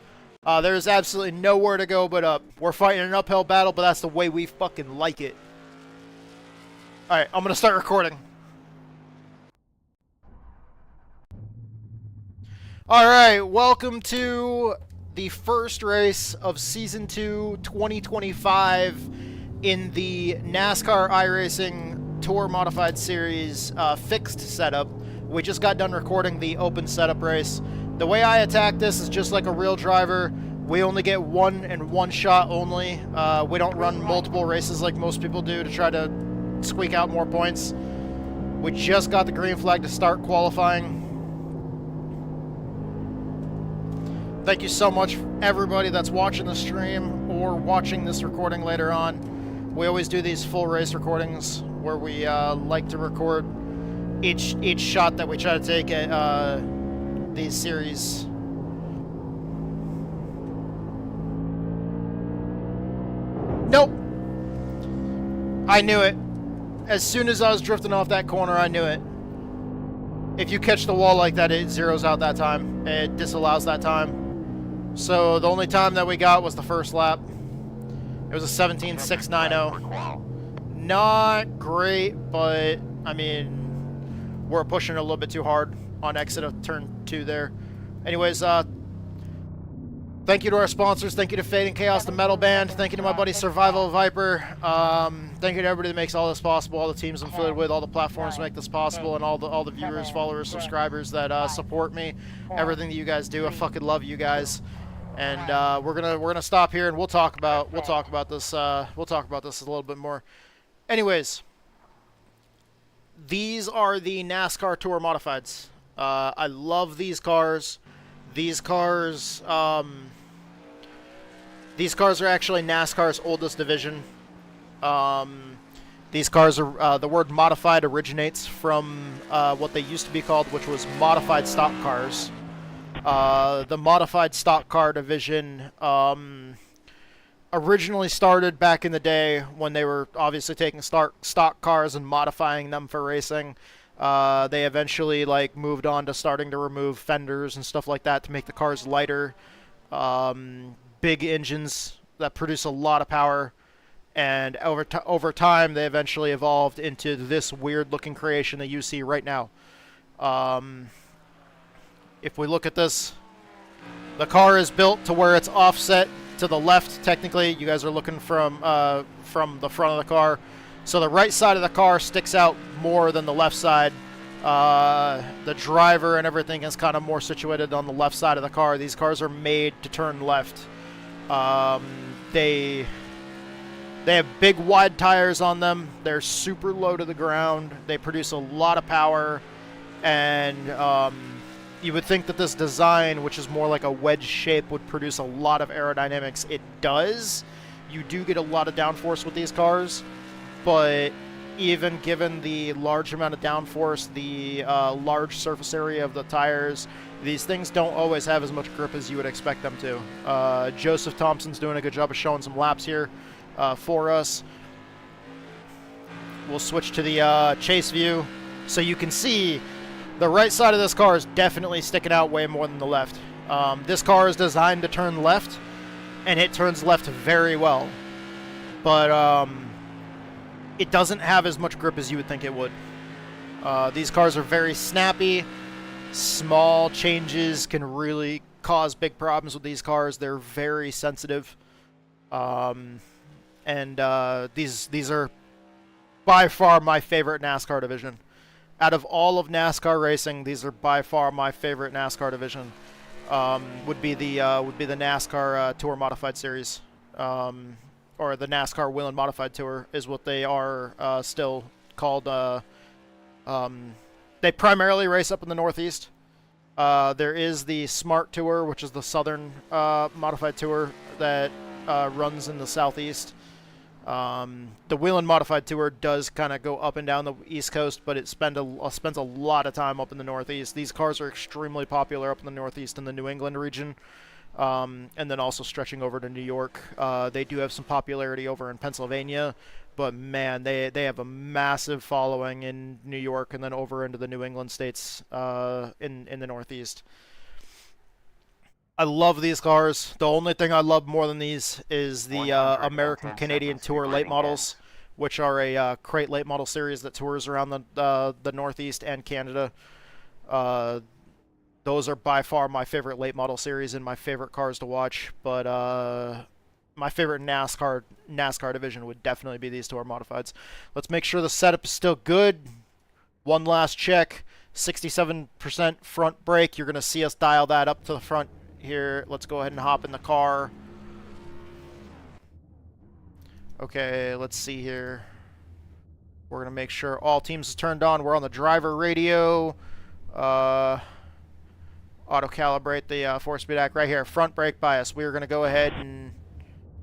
There's absolutely nowhere to go but up. We're fighting an uphill battle, but that's the way we fucking like it. All right, I'm gonna start recording. All right, welcome to the first race of Season 2 2025 in the NASCAR iRacing Tour Modified Series fixed setup. We just got done recording the open setup race. The way I attack this is just like a real driver. We only get one and one shot only. We don't run multiple races like most people do to try to squeak out more points. We just got the green flag to start qualifying. Thank you so much, everybody that's watching the stream or watching this recording later on. We always do these full race recordings where we like to record each shot that we try to take at these series. Nope. I knew it. As soon as I was drifting off that corner, I knew it. If you catch the wall like that, it zeroes out that time. It disallows that time. So the only time that we got was the first lap. It was a 17.690. Not great, but I mean, we're pushing a little bit too hard on exit of turn 2 there. Anyways, thank you to our sponsors. Thank you to Fade and Chaos, the metal band. Thank you to my buddy Survival Viper. Thank you to everybody that makes all this possible, all the teams I'm affiliated with, all the platforms make this possible, and all the viewers, followers, subscribers that support me. Everything that you guys do, I fucking love you guys. And we're gonna stop here, and we'll talk about this a little bit more. Anyways, these are the NASCAR Tour Modifieds. I love these cars. These cars are actually NASCAR's oldest division. These cars are, the word modified originates from what they used to be called, which was modified stock cars. The modified stock car division originally started back in the day when they were obviously taking stock cars and modifying them for racing. They eventually moved on to starting to remove fenders and stuff like that to make the cars lighter. Big engines that produce a lot of power, and over time they eventually evolved into this weird looking creation that you see right now. If we look at this, the car is built to where it's offset to the left. Technically, you guys are looking from the front of the car, so the right side of the car sticks out more than the left side. The driver and everything is kind of more situated on the left side of the car. These cars are made to turn left. They have big, wide tires on them. They're super low to the ground. They produce a lot of power. And you would think that this design, which is more like a wedge shape, would produce a lot of aerodynamics. It does. You do get a lot of downforce with these cars. But even given the large amount of downforce, the large surface area of the tires, these things don't always have as much grip as you would expect them to. Joseph Thompson's doing a good job of showing some laps here for us. We'll switch to the chase view so you can see the right side of this car is definitely sticking out way more than the left. This car is designed to turn left, and it turns left very well. But it doesn't have as much grip as you would think it would. These cars are very snappy. Small changes can really cause big problems with these cars. They're very sensitive. These are by far my favorite NASCAR division. Out of all of NASCAR racing, these are by far my favorite NASCAR division. Would be the NASCAR Tour Modified Series, or the NASCAR Wheel and Modified Tour is what they are still called. They primarily race up in the Northeast. There is the Smart Tour, which is the Southern Modified Tour that runs in the Southeast. The Wheel and Modified Tour does kind of go up and down the East Coast, but it spends a lot of time up in the Northeast. These cars are extremely popular up in the Northeast and the New England region, and then also stretching over to New York. They do have some popularity over in Pennsylvania, but man, they have a massive following in New York and then over into the New England states in the Northeast. I love these cars. The only thing I love more than these is the American Canadian Tour late models, which are a crate late model series that tours around the Northeast and Canada. Those are by far my favorite late model series and my favorite cars to watch. But my favorite NASCAR division would definitely be these Tour Modifieds. Let's make sure the setup is still good. One last check. 67% front brake. You're going to see us dial that up to the front here. Let's go ahead and hop in the car. Okay, let's see here. We're going to make sure all teams is turned on. We're on the driver radio. Auto calibrate the 4-speed act right here. Front brake bias. We're going to go ahead and...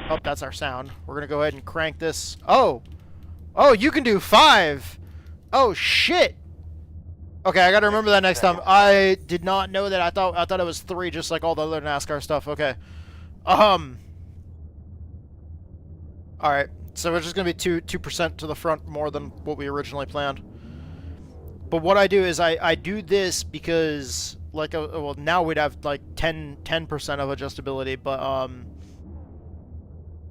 Oh, that's our sound. We're going to go ahead and crank this. Oh! Oh, you can do 5! Oh, shit! Okay, I gotta remember that next time. I did not know that. I thought it was 3, just like all the other NASCAR stuff. Okay. Alright, so it's just gonna be 2% to the front more than what we originally planned. But what I do is I do this because, like, well, now we'd have like 10% of adjustability, but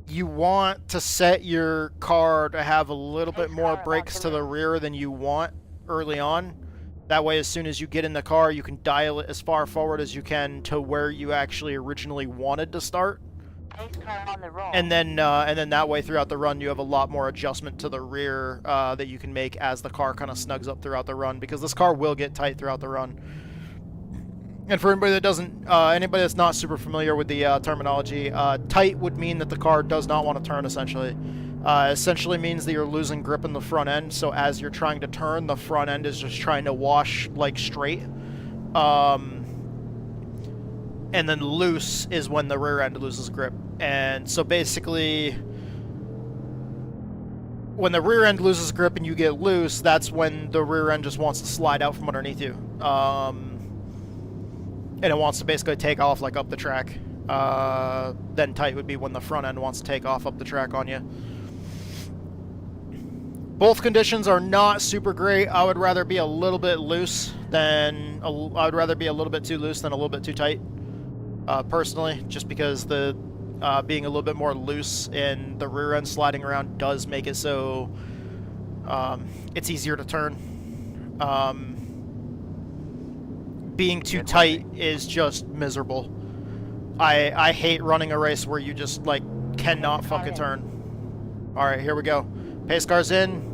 you want to set your car to have a little bit more brakes to the rear than you want early on. That way, as soon as you get in the car, you can dial it as far forward as you can to where you actually originally wanted to start. And then that way, throughout the run, you have a lot more adjustment to the rear that you can make as the car kind of snugs up throughout the run, because this car will get tight throughout the run. And for anybody that doesn't, anybody that's not super familiar with the terminology, tight would mean that the car does not want to turn, essentially. Essentially means that you're losing grip in the front end, so as you're trying to turn, the front end is just trying to wash, like, straight. And then loose is when the rear end loses grip. And so basically, when the rear end loses grip and you get loose, that's when the rear end just wants to slide out from underneath you. And it wants to basically take off, like, up the track. Then tight would be when the front end wants to take off up the track on you. Both conditions are not super great. I would rather be a little bit loose than... I would rather be a little bit too loose than a little bit too tight, personally, just because the being a little bit more loose and the rear end sliding around does make it so it's easier to turn. Being too tight is just miserable. I hate running a race where you just, like, cannot fucking turn. Alright, here we go. Pace car's in.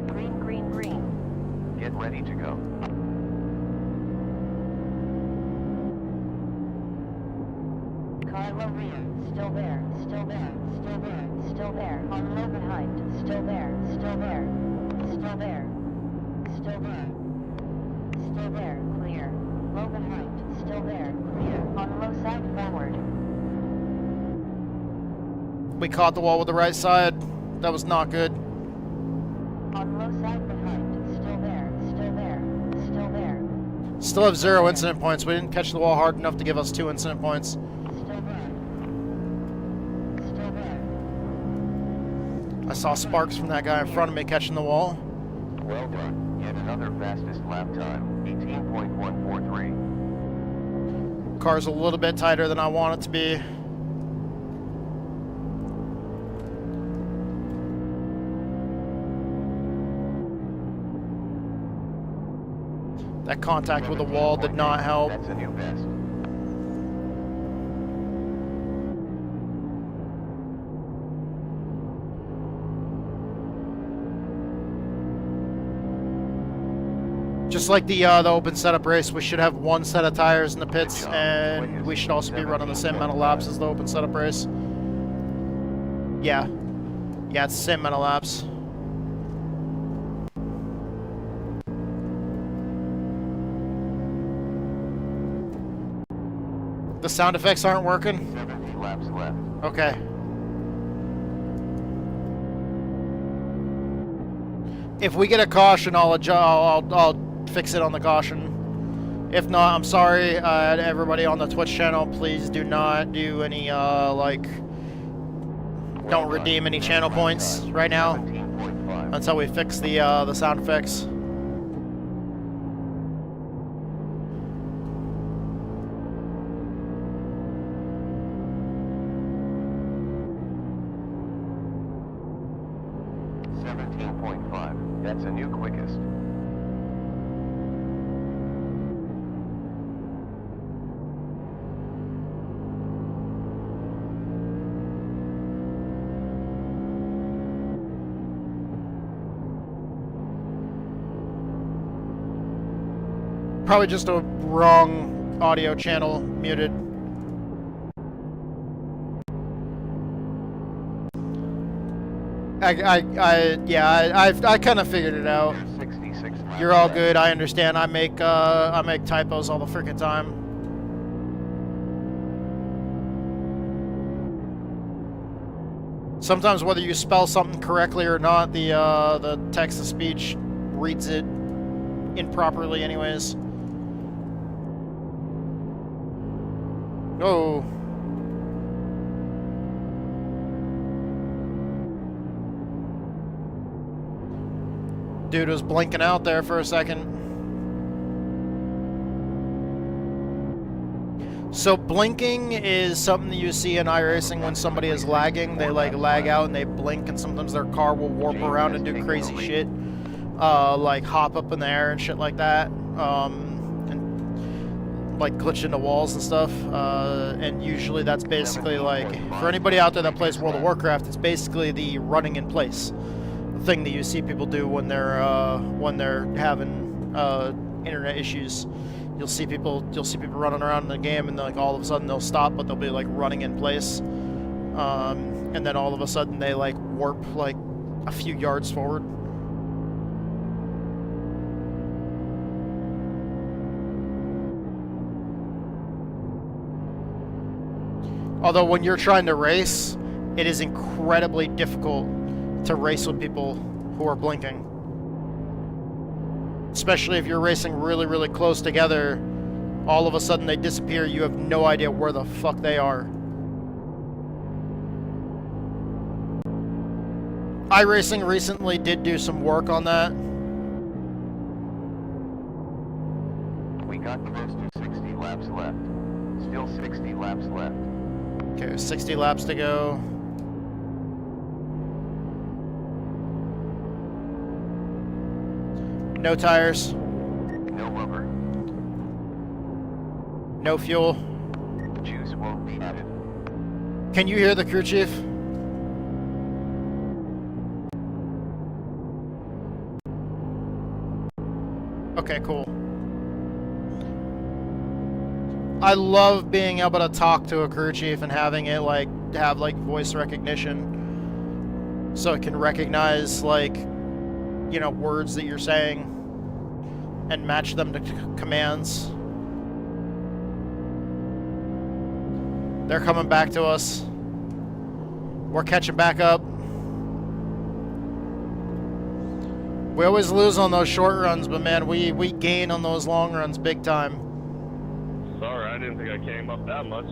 Green, green, green. Get ready to go. Car low rear. Still there. Still there. Still there. still there. On low behind, still there, still there, still there, still there, still there, clear. Low behind, still there, clear. On low side forward. We caught the wall with the right side. That was not good. On low side behind, still there, still there, still there, Still have 0 incident points. We didn't catch the wall hard enough to give us 2 incident points. still there, still there. I saw sparks from that guy in front of me catching the wall. Well done. Yet another fastest lap time, 18.143. Car's a little bit tighter than I want it to be. That contact with the wall did not help. That's a new best. Just like the open setup race, we should have 1 set of tires in the pits, and we should also be running the same amount of laps as the open setup race. Yeah. Yeah, it's the same amount of laps. The sound effects aren't working? 70 laps left. Okay. If we get a caution, I'll fix it on the caution. If not, I'm sorry, everybody on the Twitch channel, please do not do any, like, don't redeem any channel points right now 17.5. until we fix the sound effects. That's a new quickest. Probably just a wrong audio channel muted. I kind of figured it out. 66 laps You're all left. good. I understand. I make typos all the freaking time. Sometimes whether you spell something correctly or not, the text to speech reads it improperly anyways. Oh. Dude was blinking out there for a second. So blinking is something that you see in iRacing when somebody is lagging. They like lag out and they blink, and sometimes their car will warp around and do crazy shit. Like hop up in the air and shit like that. And like glitch into walls and stuff. And usually that's basically like, for anybody out there that plays World of Warcraft, it's basically the running in place thing that you see people do when they're having internet issues. You'll see people running around in the game, and like all of a sudden they'll stop, but they'll be like running in place, and then all of a sudden they like warp like a few yards forward. Although when you're trying to race, it is incredibly difficult to race with people who are blinking. Especially if you're racing really, really close together, all of a sudden they disappear, you have no idea where the fuck they are. iRacing recently did do some work on that. We got close to 60 laps left. Still 60 laps left. Okay, 60 laps to go. No tires. No rubber. No fuel. Juice won't be added. Can you hear the crew chief? Okay, cool. I love being able to talk to a crew chief and having it like have like voice recognition. so it can recognize, like, you know, words that you're saying and match them to commands. They're coming back to us. We're catching back up. We always lose on those short runs, but man, we gain on those long runs big time. Sorry, I didn't think I came up that much.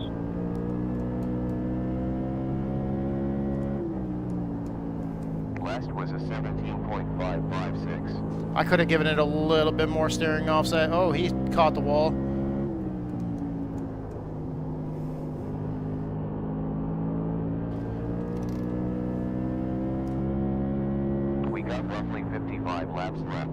Last was a 17.556. I could have given it a little bit more steering offset. Oh, he caught the wall. We got roughly 55 laps left.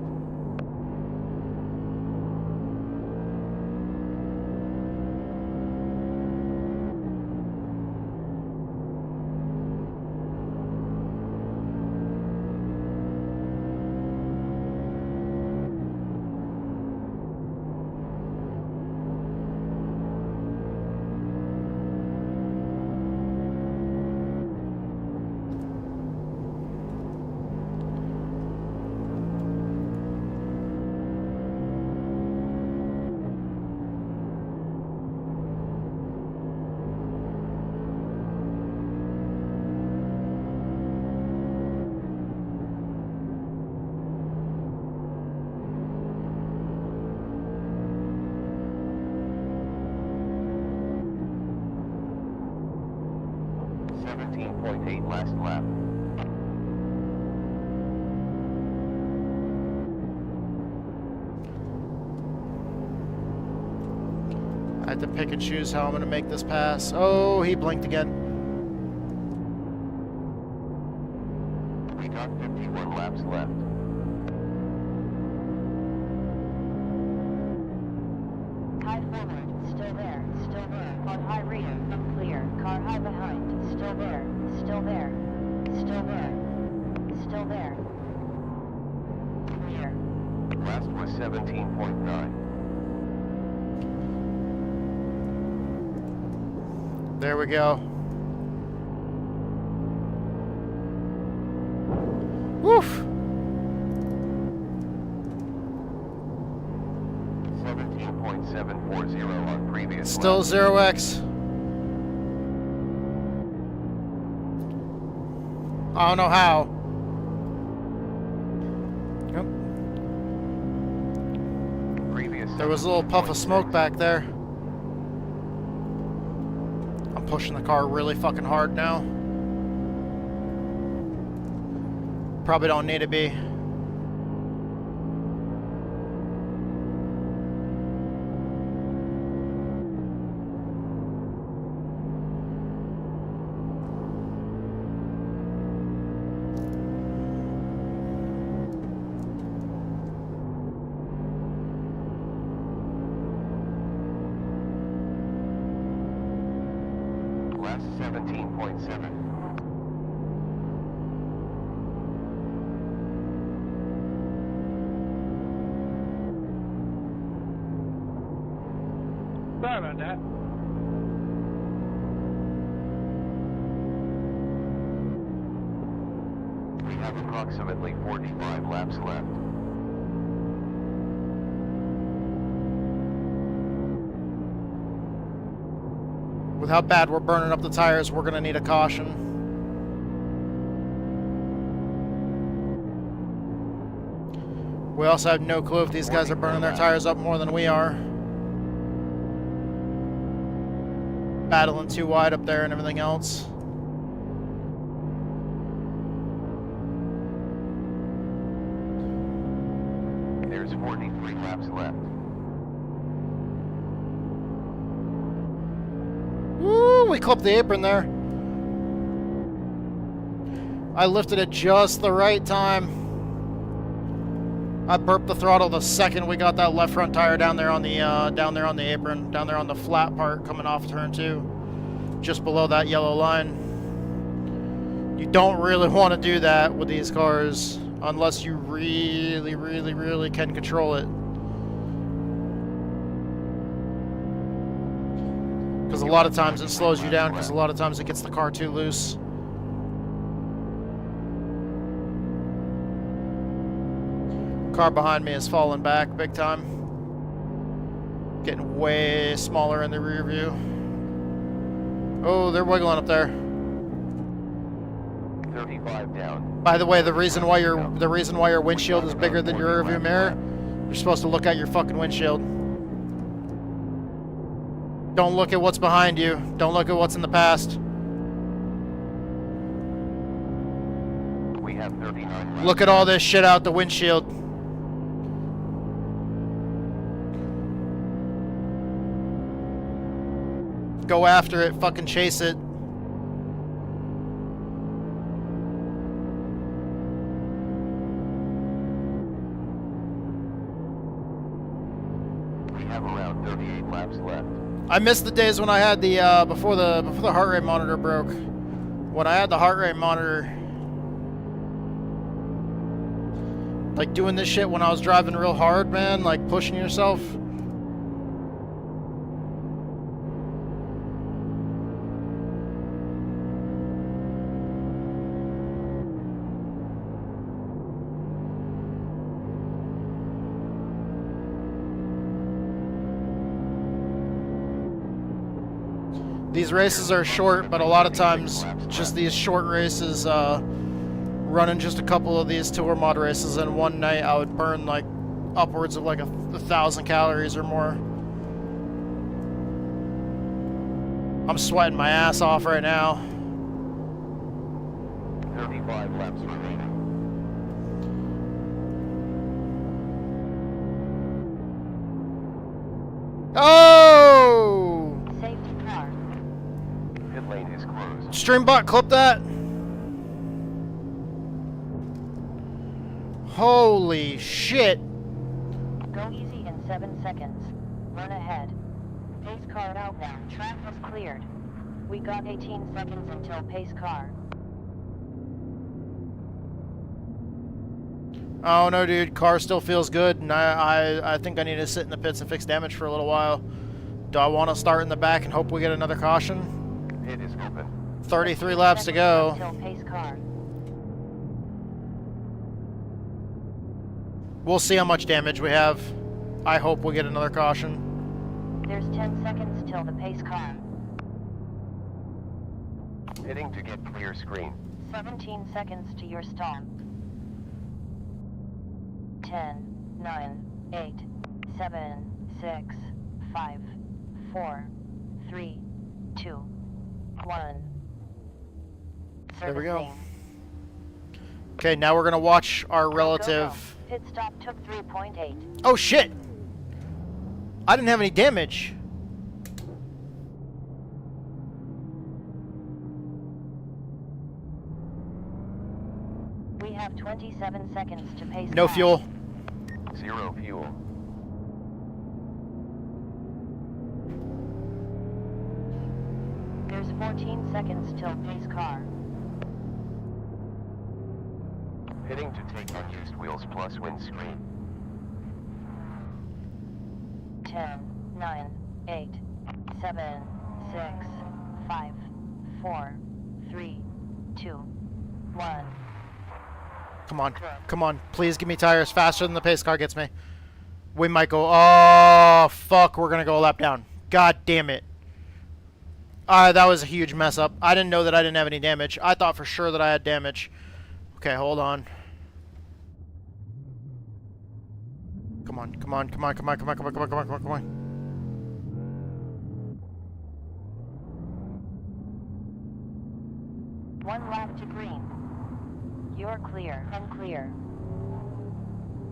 Last lap. I had to pick and choose how I'm going to make this pass. Oh, he blinked again. We got 51 laps left. High forward, still there, still there. On high rear, clear. Car high behind, still there, still there, still there, still there. Clear. Last was 17.9. There we go. Woof. 17.740 on previous Still lap. 0x. I don't know how. Yep. Previous There was a little puff of smoke back there. I'm pushing the car really fucking hard now. Probably don't need to be. Last 17.7. Sorry about that. We have approximately 45 laps left. With how bad we're burning up the tires, we're gonna need a caution. We also have no clue if these guys are burning their tires up more than we are. Battling too wide up there and everything else. There's 43 laps left. Woo, we clipped the apron there. I lifted it just the right time. I burped the throttle the second we got that left front tire down there on the apron, down there on the flat part coming off turn 2, just below that yellow line. You don't really want to do that with these cars unless you really, really, really can control it. Because a lot of times it slows you down, because a lot of times it gets the car too loose. Car behind me is falling back big time. Getting way smaller in the rear view. Oh, they're wiggling up there. 35 down. By the way, the reason why your windshield is bigger than your rearview mirror, you're supposed to look at your fucking windshield. Don't look at what's behind you. Don't look at what's in the past. We have 39 Look at all this shit out the windshield. Go after it, fucking chase it. We have around 38 laps left. I miss the days when I had the before the heart rate monitor broke. When I had the heart rate monitor, like doing this shit when I was driving real hard, man, like pushing yourself. These races are short, but a lot of times, just these short races, running just a couple of these tour mod races in one night, I would burn like upwards of like 1,000 calories or more. I'm sweating my ass off right now. 35 laps remaining. Oh! Safety car. Pit lane is closed. Streambot, clip that. Holy shit. Go easy in 7 seconds. Run ahead. Pace car out now. Track was cleared. We got 18 seconds until pace car. Oh no, dude, car still feels good, and I think I need to sit in the pits and fix damage for a little while. Do I want to start in the back and hope we get another caution? Pit is open. 33 laps to go. Until pace car. We'll see how much damage we have. I hope we get another caution. There's 10 seconds till the pace car. Hitting to get clear screen. 17 seconds to your stop. 10, 9, 8, 7, 6, 5, 4, 3, 2, 1. There we go. Servicing. Okay, now we're gonna watch our Go, go, relative. go. Pit stop took 3.8. Oh shit! I didn't have any damage. We have 27 seconds to pace No car. fuel. 0 fuel. There's 14 seconds till pace car. Hitting to take unused wheels plus windscreen. 10, 9, 8, 7, 6, 5, 4, 3, 2, 1. Come on, come on. Please give me tires faster than the pace car gets me. We might go. Oh, fuck. We're going to go a lap down. God damn it. That was a huge mess up. I didn't know that I didn't have any damage. I thought for sure that I had damage. Okay, hold on. Come on, come on, come on, come on, come on, come on, come on, come on, come on, come on. One lap to green. You're clear and clear.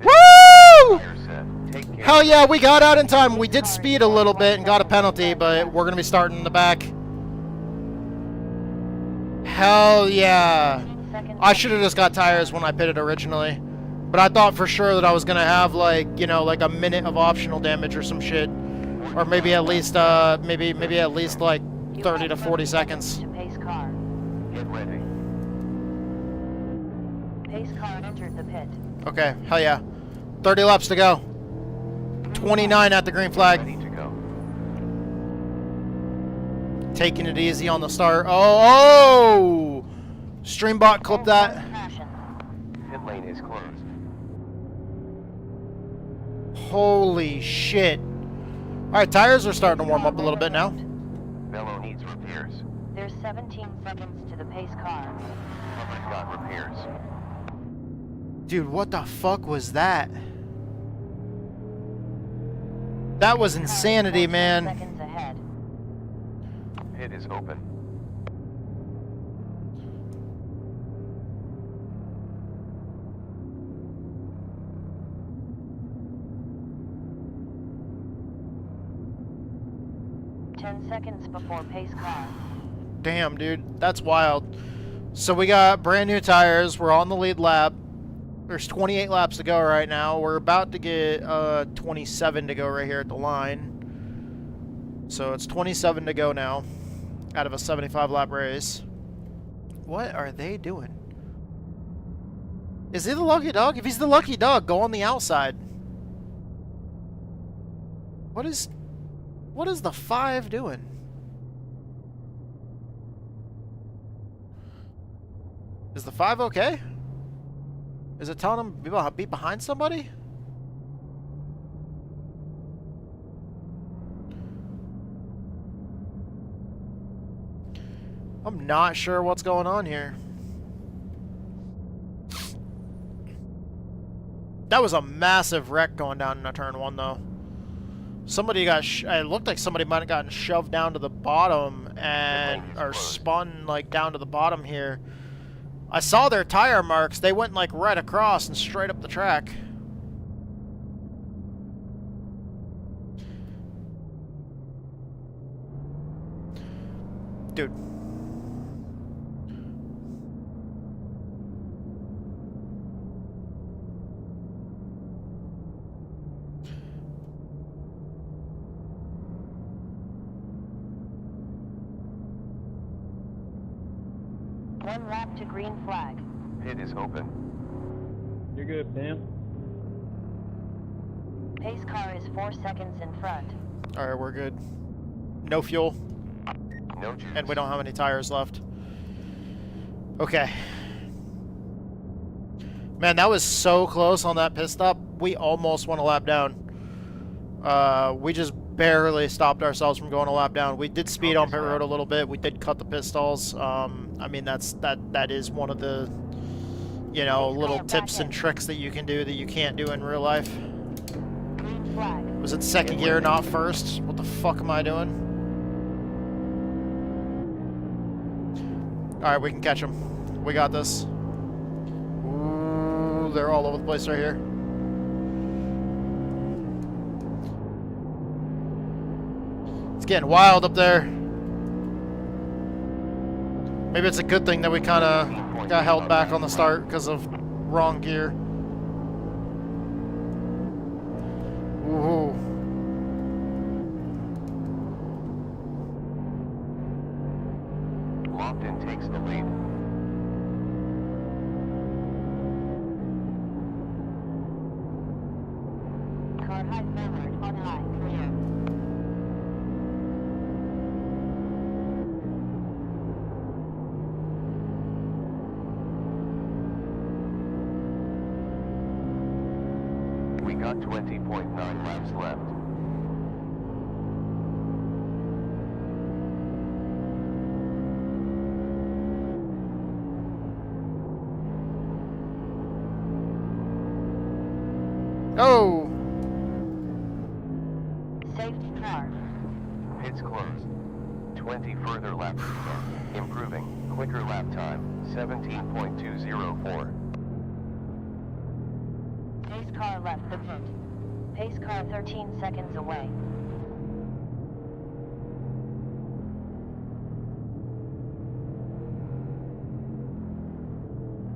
Woo! Tire set. Take care. Hell yeah, we got out in time. We did speed a little bit and got a penalty, but we're going to be starting in the back. Hell yeah. 15 seconds I should have just got tires when I pitted originally. But I thought for sure that I was going to have, like, you know, like a minute of optional damage or some shit. Or maybe at least, maybe at least like You 30 to have 40 30 seconds. to pace car. Get ready. Pace car entered the pit. Okay, hell yeah. 30 laps to go. 29 at the green flag. Ready to go. Taking it easy on the start. Oh! Streambot, clip that. Passion. Pit lane is closed. Holy shit. Alright, tires are starting to warm up a little bit now. Bellow needs repairs. There's 17 seconds to the pace car. Cover's got repairs. Dude, what the fuck was that? That was insanity, 14 man. seconds ahead. Pit is open. Seconds before pace car. Damn, dude, that's wild. So we got brand new tires. We're on the lead lap. There's 28 laps to go right now. We're about to get 27 to go right here at the line. So it's 27 to go now out of a 75 lap race. What are they doing? Is he the lucky dog? If he's the lucky dog, go on the outside. What is the 5 doing? Is the 5 okay? Is it telling him to be behind somebody? I'm not sure what's going on here. That was a massive wreck going down in a turn 1, though. Somebody got, it looked like somebody might have gotten shoved down to the bottom and, or spun like down to the bottom here. I saw their tire marks. They went like right across and straight up the track. Dude. One lap to green flag. Pit is open. You're good, Sam. Pace car is 4 seconds in front. Alright, we're good. No fuel. No juice. And we don't have any tires left. Okay. Man, that was so close on that pit stop. We almost went a lap down. We just barely stopped ourselves from going a lap down. We did speed on pit road a little bit. We did cut the pit stalls. I mean, that is one of the, you know, little tips and tricks that you can do that you can't do in real life. Green flag. Was it second gear, not first? What the fuck am I doing? Alright, we can catch them. We got this. Ooh, they're all over the place right here. It's getting wild up there. Maybe it's a good thing that we kind of got held back on the start because of wrong gear. Ooh. Lofton takes the lead. Car high forward, on high, clear. We got 20.9 laps left. Oh! Safety car. Pit's closed. 20 further laps to go. Improving. Quicker lap time. 17.204. Pace car left the pit. Pace car 13 seconds away.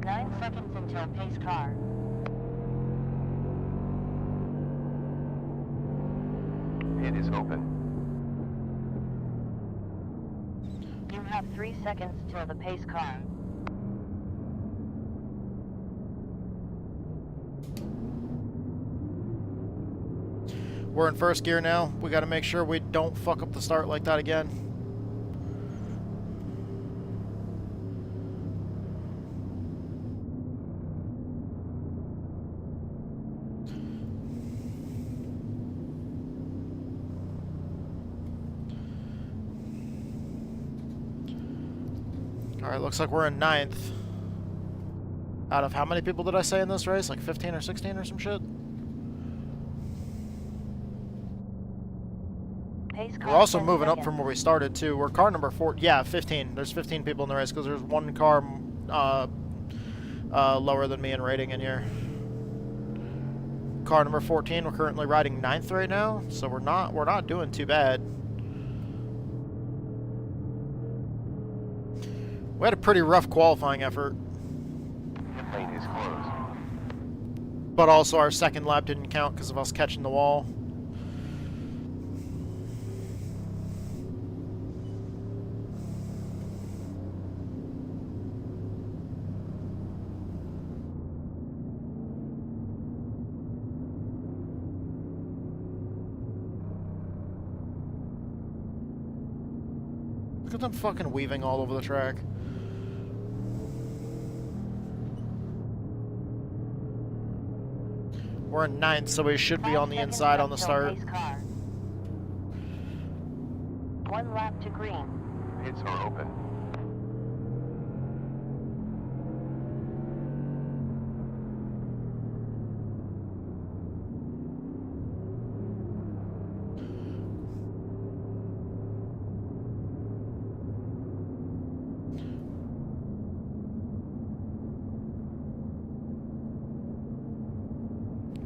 Nine seconds until pace car. Pit is open. You have 3 seconds till the pace car. We're in first gear now. We got to make sure we don't fuck up the start like that again. Alright, looks like we're in 9th. Out of how many people did I say in this race? Like 15 or 16 or some shit? We're also moving up from where we started, too. We're car number 4. Yeah, 15. There's 15 people in the race because there's one car lower than me in rating in here. Car number 14, we're currently riding 9th right now, so we're not doing too bad. We had a pretty rough qualifying effort. Pit lane is closed. But also our second lap didn't count because of us catching the wall. Look at them fucking weaving all over the track. We're in 9th, so we should be on the inside on the start. 1 lap to green. Pits are open.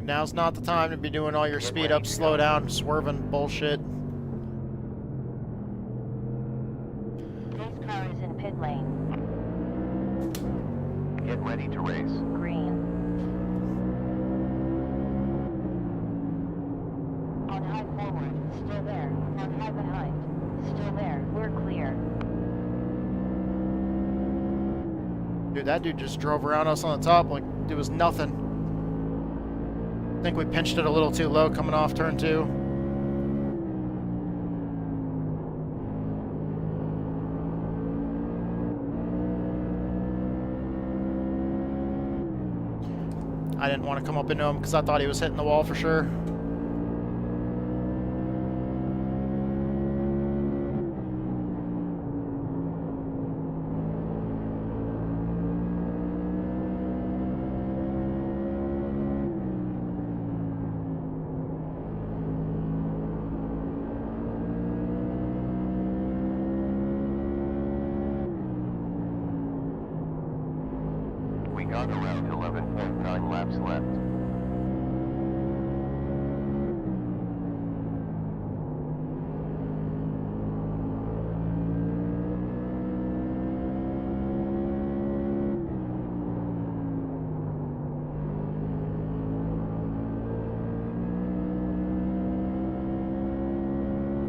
Now's not the time to be doing all your speed up, slow down, swerving bullshit. Pace car is in pit lane. Get ready to race. Green. On high forward, still there. On high behind, still there. We're clear. Dude, that dude just drove around us on the top like it was nothing. I think we pinched it a little too low coming off turn 2. I didn't want to come up into him because I thought he was hitting the wall for sure. We got around 11.9 laps left.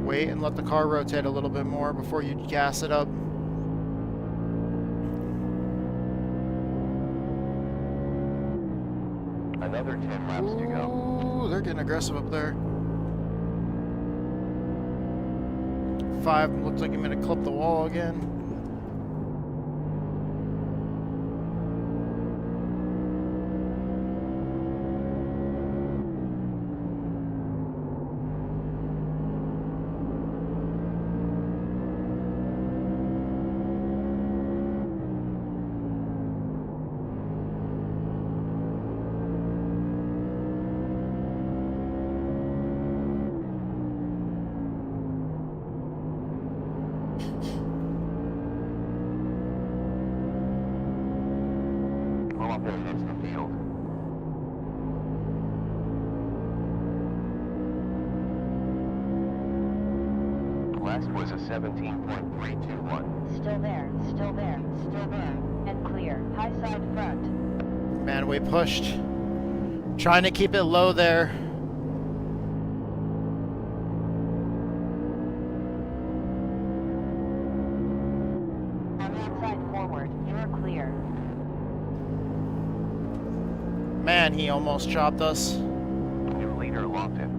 Wait and let the car rotate a little bit more before you gas it up. Another 10 laps to go. Ooh, they're getting aggressive up there. 5 looks like I'm gonna clip the wall again. Pull up and hits the field. Last was a 17.321. Still there, still there, still there. And clear. High side front. Man, we pushed. Trying to keep it low there. On outside forward, you're clear. Man, he almost chopped us. New leader locked in.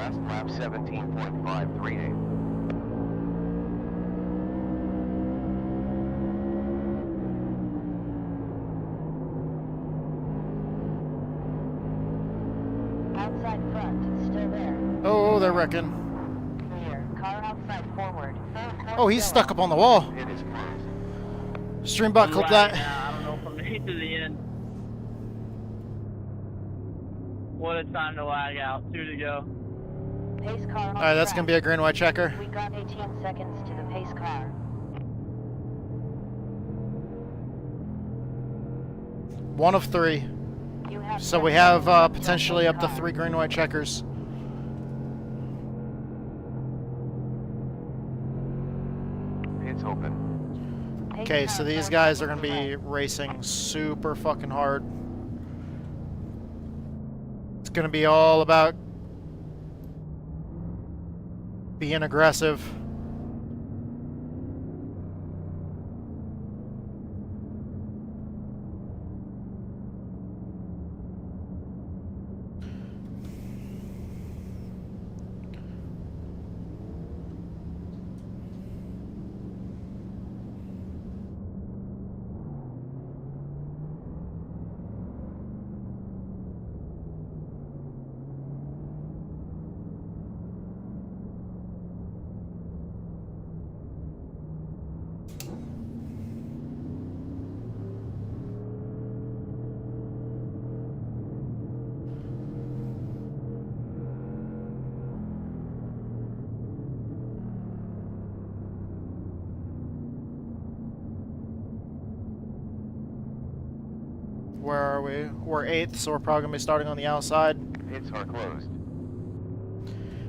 Last lap 17.538. Outside front, still there. Oh, they're wrecking. Clear. Car outside forward. Oh, he's stuck up on the wall. Pit is closed. Streambot, clip Right that. now, I don't know from me to the end. What a time to lag out. 2 to go. Pace car on Alright, that's track. gonna be a green white checker. We got 18 seconds to the pace car. One of three. You have So we 10 have seconds to potentially the up to car. 3 green white checkers. Pit's open. Pace Okay, car so these turns guys are left. gonna be racing super fucking hard. It's gonna be all about being aggressive. Where are we? We're 8th, so we're probably gonna be starting on the outside. Pits are closed.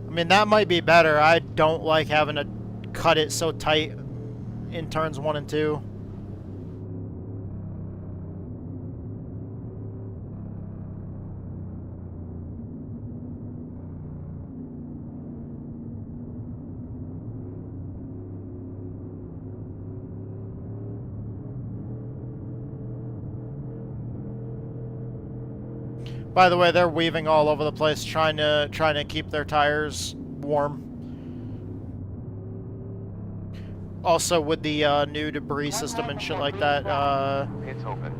I mean, that might be better. I don't like having to cut it so tight in turns 1 and 2. By the way, they're weaving all over the place, trying to keep their tires warm. Also, with the new debris system and shit like that, Pit's open.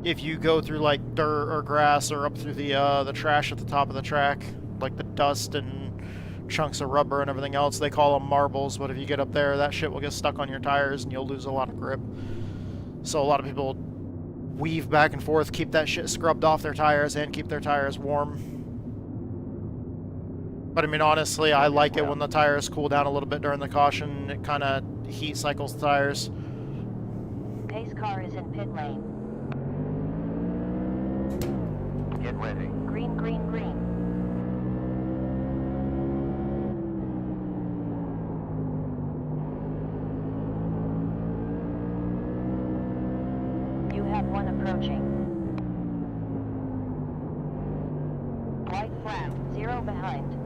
if you go through like dirt or grass or up through the trash at the top of the track, like the dust and chunks of rubber and everything else, they call them marbles. But if you get up there, that shit will get stuck on your tires and you'll lose a lot of grip. So a lot of people weave back and forth, keep that shit scrubbed off their tires and keep their tires warm. But I mean, honestly, I like it when the tires cool down a little bit during the caution. It kind of heat cycles the tires. Pace car is in pit lane. Get ready. Green, green, green. You have one approaching. White flag, 0 behind.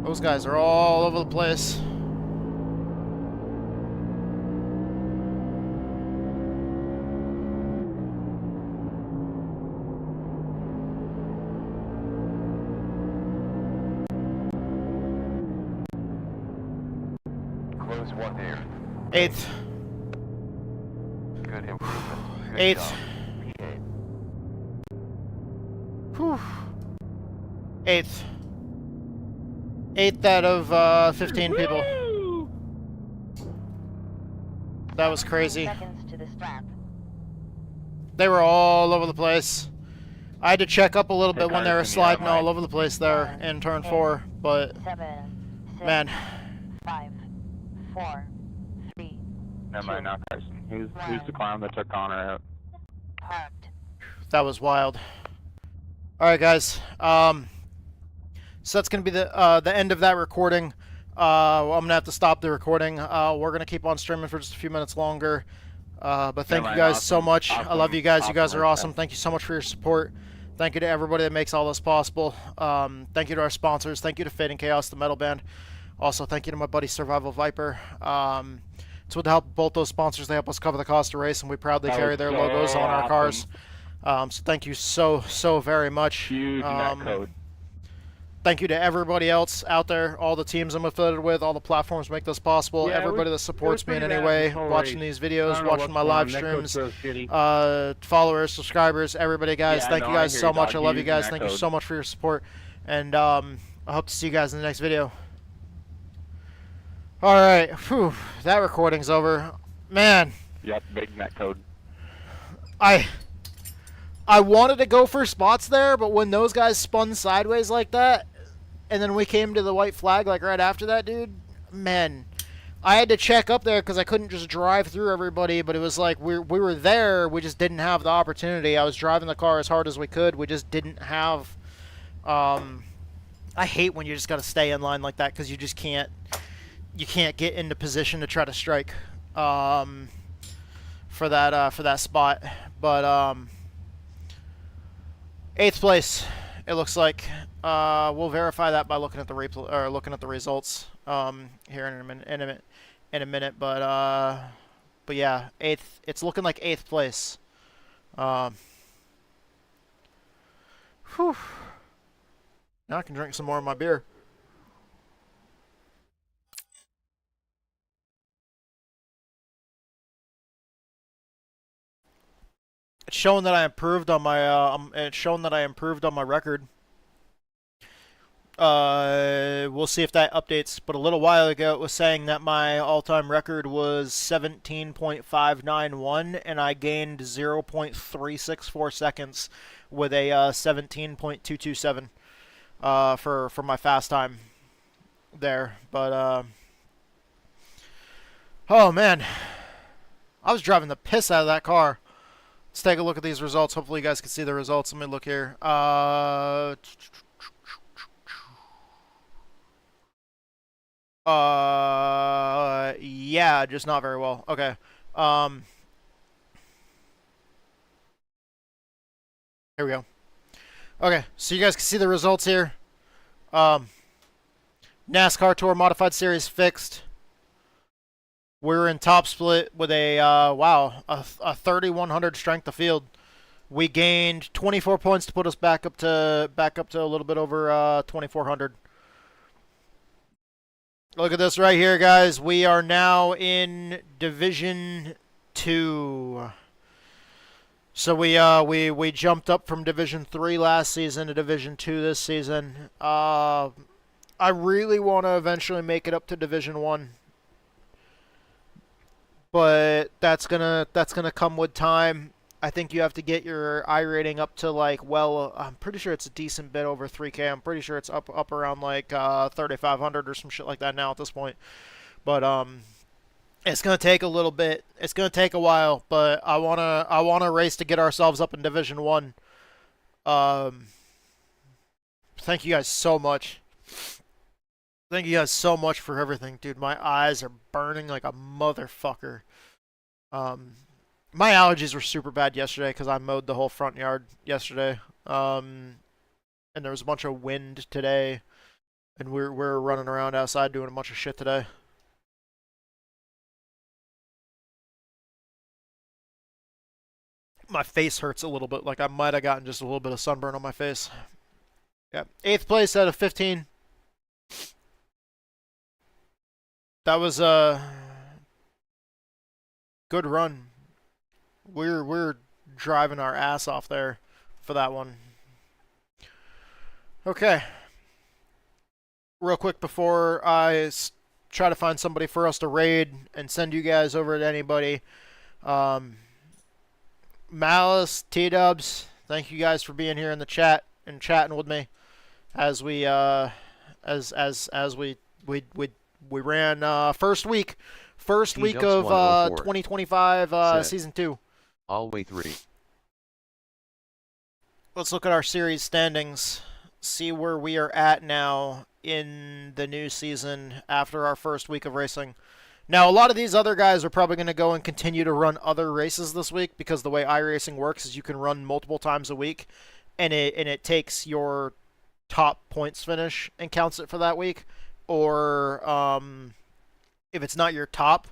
Those guys are all over the place. Close one there. 8th. Good improvement. Good 8th. job. P8. Whew. 8th. 8th out of 15 people. Woo! That was crazy. Seconds to the strap. They were all over the place. I had to check up a little bit when they were cars can be sliding online. all over the place there in turn 4, but 7, 6, man, 5, 4, 3, Never mind, not Carson. Who's the clown that took Connor out? parked. that was wild. All right, guys. So that's gonna be the end of that recording. I'm gonna have to stop the recording. We're gonna keep on streaming for just a few minutes longer. But thank you Never mind, guys so awesome. much. I Awesome. love you guys. You guys are Awesome. awesome. Thank you so much for your support. Thank you to everybody that makes all this possible. Thank you to our sponsors. Thank you to Fade and Chaos, the metal band. Also, thank you to my buddy Survival Viper. It's with the help of both those sponsors, they help us cover the cost of race, and we proudly That carry was their so logos on our cars. awesome. So thank you so very much. Huge net code. Thank you to everybody else out there, all the teams I'm affiliated with, all the platforms make this possible, Yeah, everybody that supports me in any way, watching these videos, watching my live streams, followers, subscribers, everybody, guys. Yeah, Thank no, you I guys hear so you, much. dog. I love you Huge guys. net Thank you code. so much for your support, and I hope to see you guys in the next video. All right, whew, that recording's over. Man, Yep, big net code. I wanted to go for spots there, but when those guys spun sideways like that, and then we came to the white flag like right after that, dude, man, I had to check up there because I couldn't just drive through everybody, but it was like we were there, we just didn't have the opportunity. I was driving the car as hard as we could. We just didn't have, I hate when you just got to stay in line like that because you just can't get into position to try to strike for that spot. But 8th place, it looks like. We'll verify that by looking at the replay or looking at the results here in a minute. But yeah, 8th. It's looking like 8th place. Whew. Now I can drink some more of my beer. It's showing that I improved on my it's showing that I improved on my record. We'll see if that updates, but a little while ago it was saying that my all-time record was 17.591 and I gained 0.364 seconds with a 17.227 for my fast time there. But oh man, I was driving the piss out of that car. Let's take a look at these results. Hopefully you guys can see the results. Let me look here. Yeah, just not very well. Okay. Here we go. Okay, so you guys can see the results here. NASCAR Tour Modified Series fixed. We're in top split with a a 3100 strength of field. We gained 24 points to put us back up to a little bit over 2400. Look at this right here, guys. We are now in Division 2. So we jumped up from Division 3 last season to Division 2 this season. I really want to eventually make it up to Division 1. But that's gonna come with time. I think you have to get your I rating up to like, well, I'm pretty sure it's a decent bit over 3K. I'm pretty sure it's up around like 3,500 or some shit like that now at this point. But it's gonna take a little bit. It's gonna take a while. But I wanna race to get ourselves up in Division 1. Thank you guys so much. Thank you guys so much for everything, dude. My eyes are burning like a motherfucker. My allergies were super bad yesterday because I mowed the whole front yard yesterday. And there was a bunch of wind today, and we're running around outside doing a bunch of shit today. My face hurts a little bit, like I might have gotten just a little bit of sunburn on my face. Yeah, 8th place out of 15. That was a good run. We're driving our ass off there for that one. Okay. Real quick before I try to find somebody for us to raid and send you guys over to anybody. Malice, T-Dubs, thank you guys for being here in the chat and chatting with me as we we ran first week of 2025 season 2. Alway 3. Let's look at our series standings. See where we are at now in the new season after our first week of racing. Now, a lot of these other guys are probably going to go and continue to run other races this week because the way iRacing works is you can run multiple times a week, and it takes your top points finish and counts it for that week. Or if it's not your top,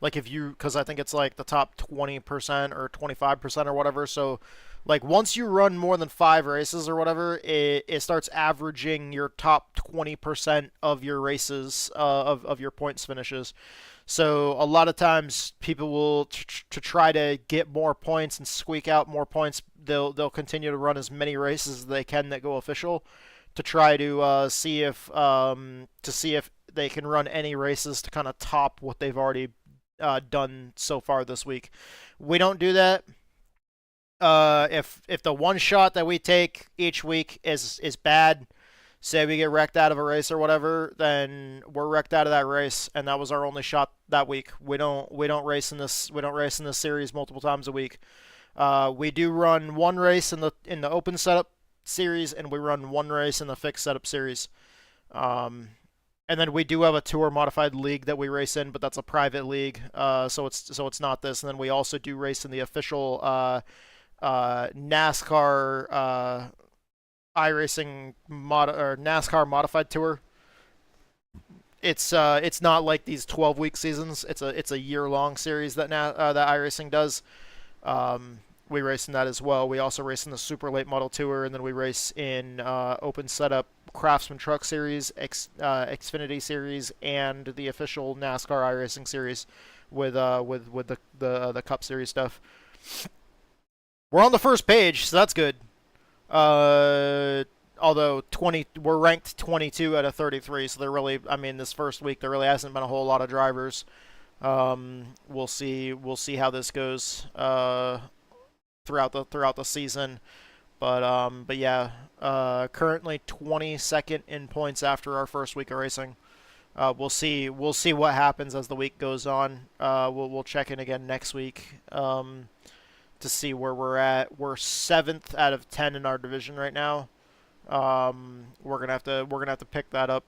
like if you, because I think it's like the top 20% or 25% or whatever. So Like once you run more than 5 races or whatever, it starts averaging your top 20% of your races of your points finishes. So a lot of times people will to try to get more points and squeak out more points. They'll continue to run as many races as they can that go official to try to see if they can run any races to kind of top what they've already done so far this week. We don't do that. If the one shot that we take each week is bad, say we get wrecked out of a race or whatever, then we're wrecked out of that race, and that was our only shot that week. We don't race in this series multiple times a week. We do run one race in the open setup series, and we run one race in the fixed setup series. And then we do have a tour modified league that we race in, but that's a private league, so it's not this. And then we also do race in the official NASCAR iRacing or NASCAR modified tour. It's not like these 12-week seasons. It's a year-long series that that iRacing does. We race in that as well. We also race in the Super Late Model Tour, and then we race in Open Setup Craftsman Truck Series, Xfinity Series, and the official NASCAR iRacing Series with the Cup Series stuff. We're on the first page, so that's good. Although we're ranked 22 out of 33, so there really, I mean, this first week there really hasn't been a whole lot of drivers. We'll see how this goes throughout the season, but yeah, currently 22nd in points after our first week of racing. We'll see what happens as the week goes on. We'll check in again next week to see where we're at. We're 7th out of 10 in our division right now. We're gonna have to pick that up.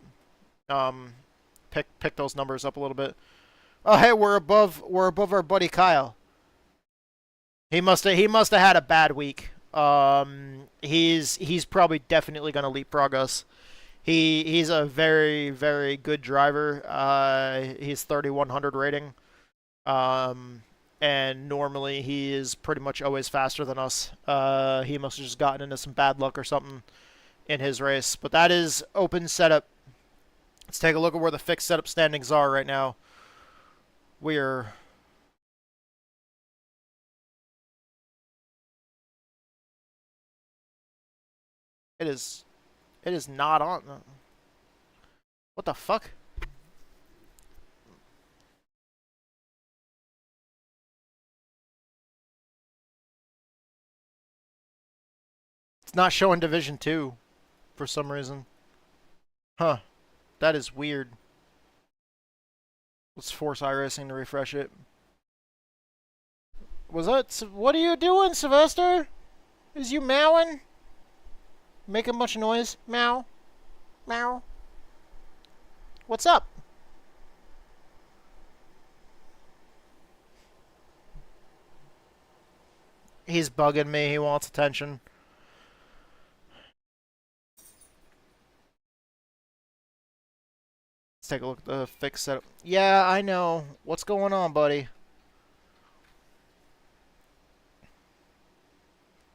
Pick those numbers up a little bit. Oh, hey, we're above our buddy Kyle. He must have had a bad week. He's probably definitely gonna leapfrog us. He's a very, very good driver. He's 3100 rating. And normally he is pretty much always faster than us. He must have just gotten into some bad luck or something in his race. But that is open setup. Let's take a look at where the fixed setup standings are right now. We're It is not on. What the fuck? It's not showing Division 2 for some reason. Huh. That is weird. Let's force iRacing to refresh it. What are you doing, Sylvester? Is you meowing? Making much noise? Meow. Meow. What's up? He's bugging me. He wants attention. Let's take a look at the fixed setup. Yeah, I know. What's going on, buddy?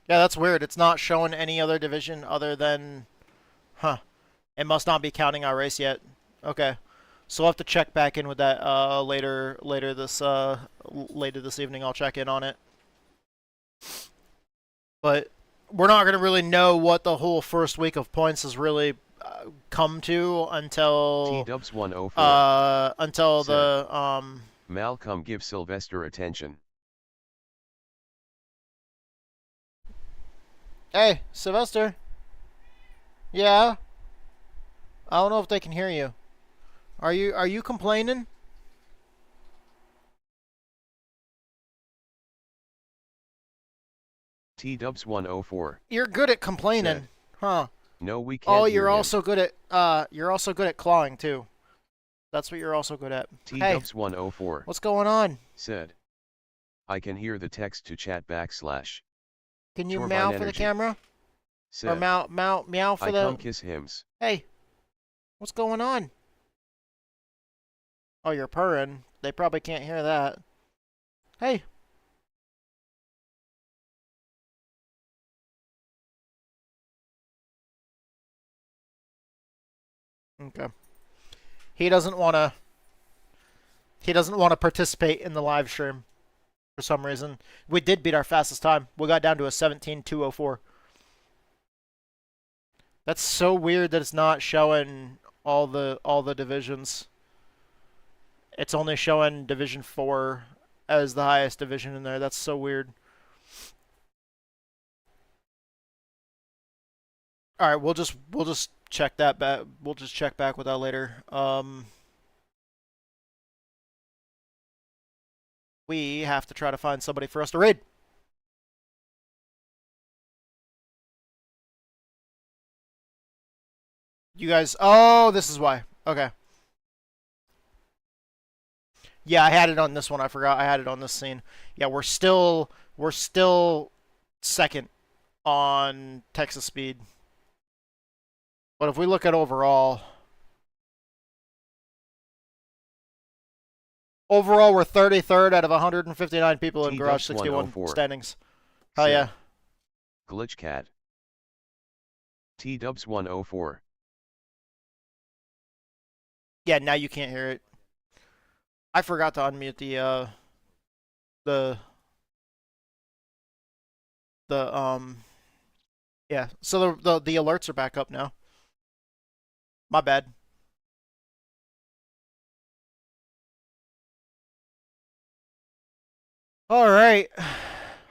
Yeah, that's weird. It's not showing any other division other than... Huh. It must not be counting our race yet. Okay. So we'll have to check back in with that later this evening. I'll check in on it. But we're not going to really know what the whole first week of points has really come to until... T-Dubs 104. Until Said, the... Malcolm, give Sylvester attention. Hey, Sylvester. Yeah? I don't know if they can hear you. Are you complaining? T-Dubs 104. You're good at complaining, Said, huh? No, we can't. Oh, hear you're him. also good at clawing too. That's what you're also good at. T-Dubs Hey, 104. what's going on? Said, I can hear the text to chat / Can you Turbine meow for the energy. camera? Said, Or meow for I the... come kiss hims. Hey, what's going on? Oh, you're purring. They probably can't hear that. Hey. Okay. He doesn't want to. He doesn't want to participate in the live stream for some reason. We did beat our fastest time. We got down to a 17:204. That's so weird that it's not showing all the divisions. It's only showing Division 4 as the highest division in there. That's so weird. All right, we'll just check that back. We'll just check back with that later. We have to try to find somebody for us to raid. You guys, oh, this is why. Okay. Yeah, I had it on this one. I forgot I had it on this scene. Yeah, we're still second on Texas speed. But if we look at overall, we're 33rd out of 159 people in Garage 61 standings. Hell yeah. Glitchcat. T-Dubs 104. Yeah, now you can't hear it. I forgot to unmute the yeah. So the alerts are back up now. My bad. All right.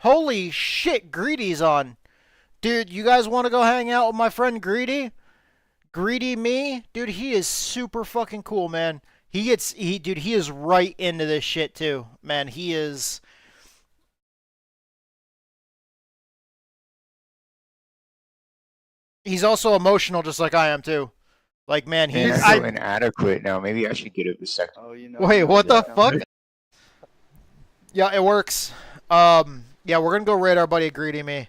Holy shit, Greedy's on. Dude, you guys want to go hang out with my friend Greedy? Greedy me? Dude, he is super fucking cool, man. Dude, he is right into this shit too. Man, he is. He's also emotional just like I am too. Like, man, Man, I feel inadequate now. Maybe I should get it a second. Oh, you know. Wait, what the fuck? Yeah, it works. Yeah, we're gonna go raid our buddy Greedy Me.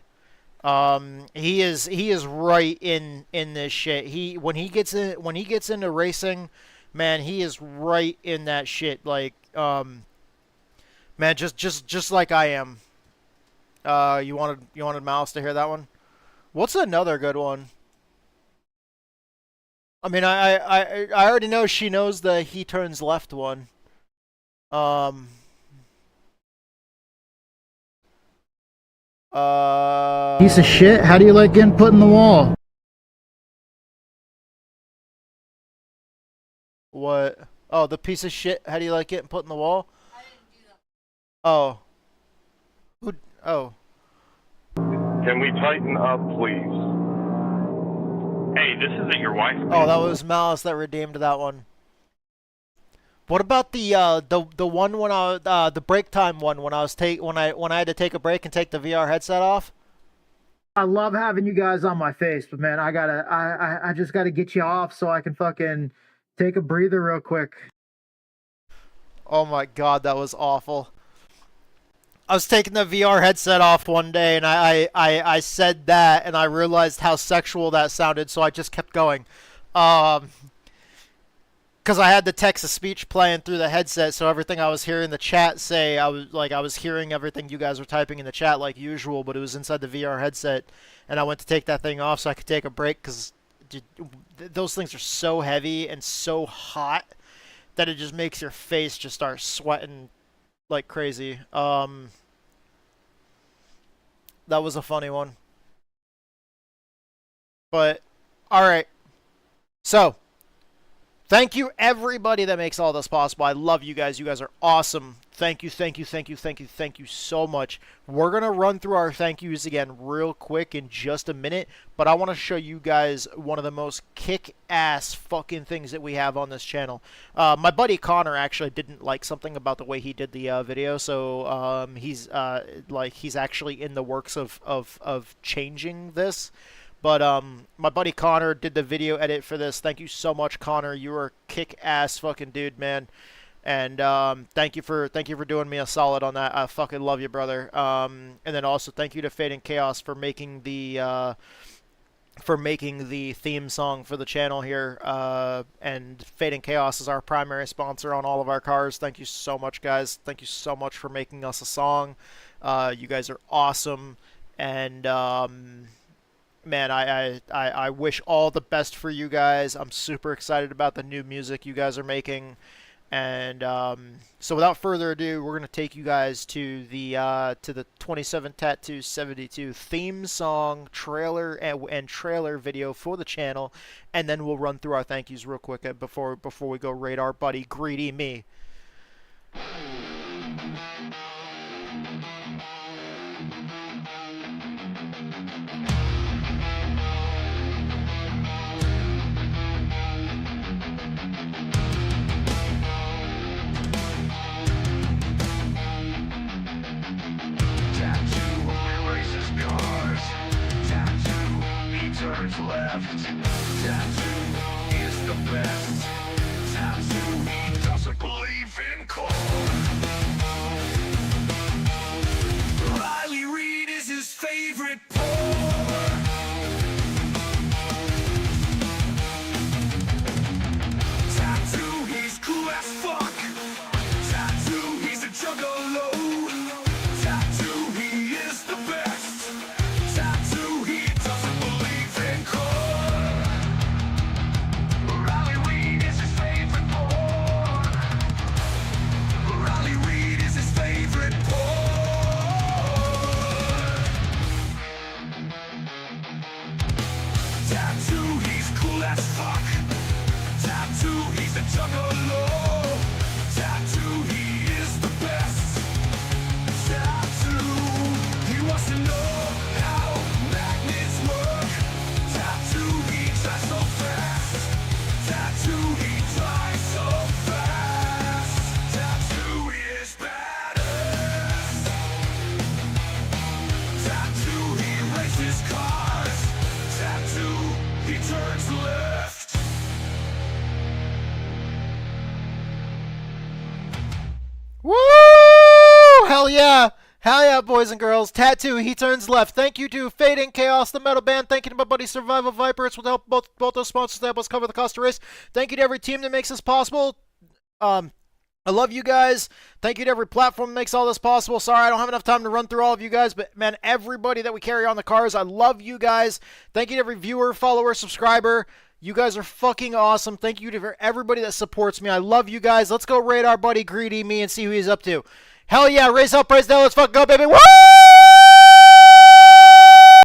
He is right in this shit. When he gets into racing, man, he is right in that shit. Like, man, just like I am. You wanted Mouse to hear that one? What's another good one? I mean, I already know she knows the he turns left one. Piece of shit. How do you like getting put in the wall? What? Oh, the piece of shit. How do you like getting put in the wall? I didn't do that. Oh. Who? Oh. Can we tighten up, please? Hey, this isn't your wife. Oh, that was Malice that redeemed that one. What about the one when the break time one when I had to take a break and take the VR headset off? I love having you guys on my face, but man, I just gotta get you off so I can fucking take a breather real quick. Oh my god, that was awful. I was taking the VR headset off one day and I said that and I realized how sexual that sounded, so I just kept going. Because I had the text-to-speech playing through the headset, so everything I was hearing the chat say, I was hearing everything you guys were typing in the chat like usual, but it was inside the VR headset, and I went to take that thing off so I could take a break, because those things are so heavy and so hot that it just makes your face just start sweating like crazy. That was a funny one. But, alright. So, thank you, everybody that makes all this possible. I love you guys. You guys are awesome. Thank you, thank you, thank you, thank you, thank you so much. We're going to run through our thank yous again real quick in just a minute, but I want to show you guys one of the most kick-ass fucking things that we have on this channel. My buddy Connor actually didn't like something about the way he did the video, so he's actually in the works of changing this. But my buddy Connor did the video edit for this. Thank you so much, Connor. You are a kick-ass fucking dude, man. And thank you for doing me a solid on that. I fucking love you, brother. And then also thank you to Fate and Chaos for making the theme song for the channel here. And Fate and Chaos is our primary sponsor on all of our cars. Thank you so much, guys. Thank you so much for making us a song. You guys are awesome. And man, I wish all the best for you guys. I'm super excited about the new music you guys are making. And so without further ado, we're gonna take you guys to the 27 Tattoo 72 theme song trailer and trailer video for the channel, and then we'll run through our thank yous real quick before we go raid our buddy Greedy Me. Turns left. Tattoo is the best. Tattoo, he doesn't believe in cold. Riley Reid is his favorite porn. Tattoo, he's cool as fuck. Tattoo, he's a juggalo. Tattoo, he is the best. Tattoo, he doesn't believe in cold. Riley Reid is his favorite porn. Riley Reid is his favorite porn. Tattoo, he's cool as fuck. Tattoo, he's a juggalo. Tattoo, he is the best. Tattoo, he wants to know how magnets work. Tattoo, he tries so fast. Tattoo, he tries so fast. Tattoo is badass. Tattoo, he races cars. Tattoo, he turns left. Woo! Hell yeah! Hell yeah, boys and girls. Tattoo, he turns left. Thank you to Fade and Chaos, the metal band. Thank you to my buddy Survival Viper. It's will help both those sponsors to help us cover the cost of race. Thank you to every team that makes this possible. I love you guys. Thank you to every platform that makes all this possible. Sorry, I don't have enough time to run through all of you guys, but man, everybody that we carry on the cars, I love you guys. Thank you to every viewer, follower, subscriber. You guys are fucking awesome. Thank you to everybody that supports me. I love you guys. Let's go raid our buddy Greedy Me and see who he's up to. Hell yeah, race up, praise down. Let's fucking go, baby. Woo!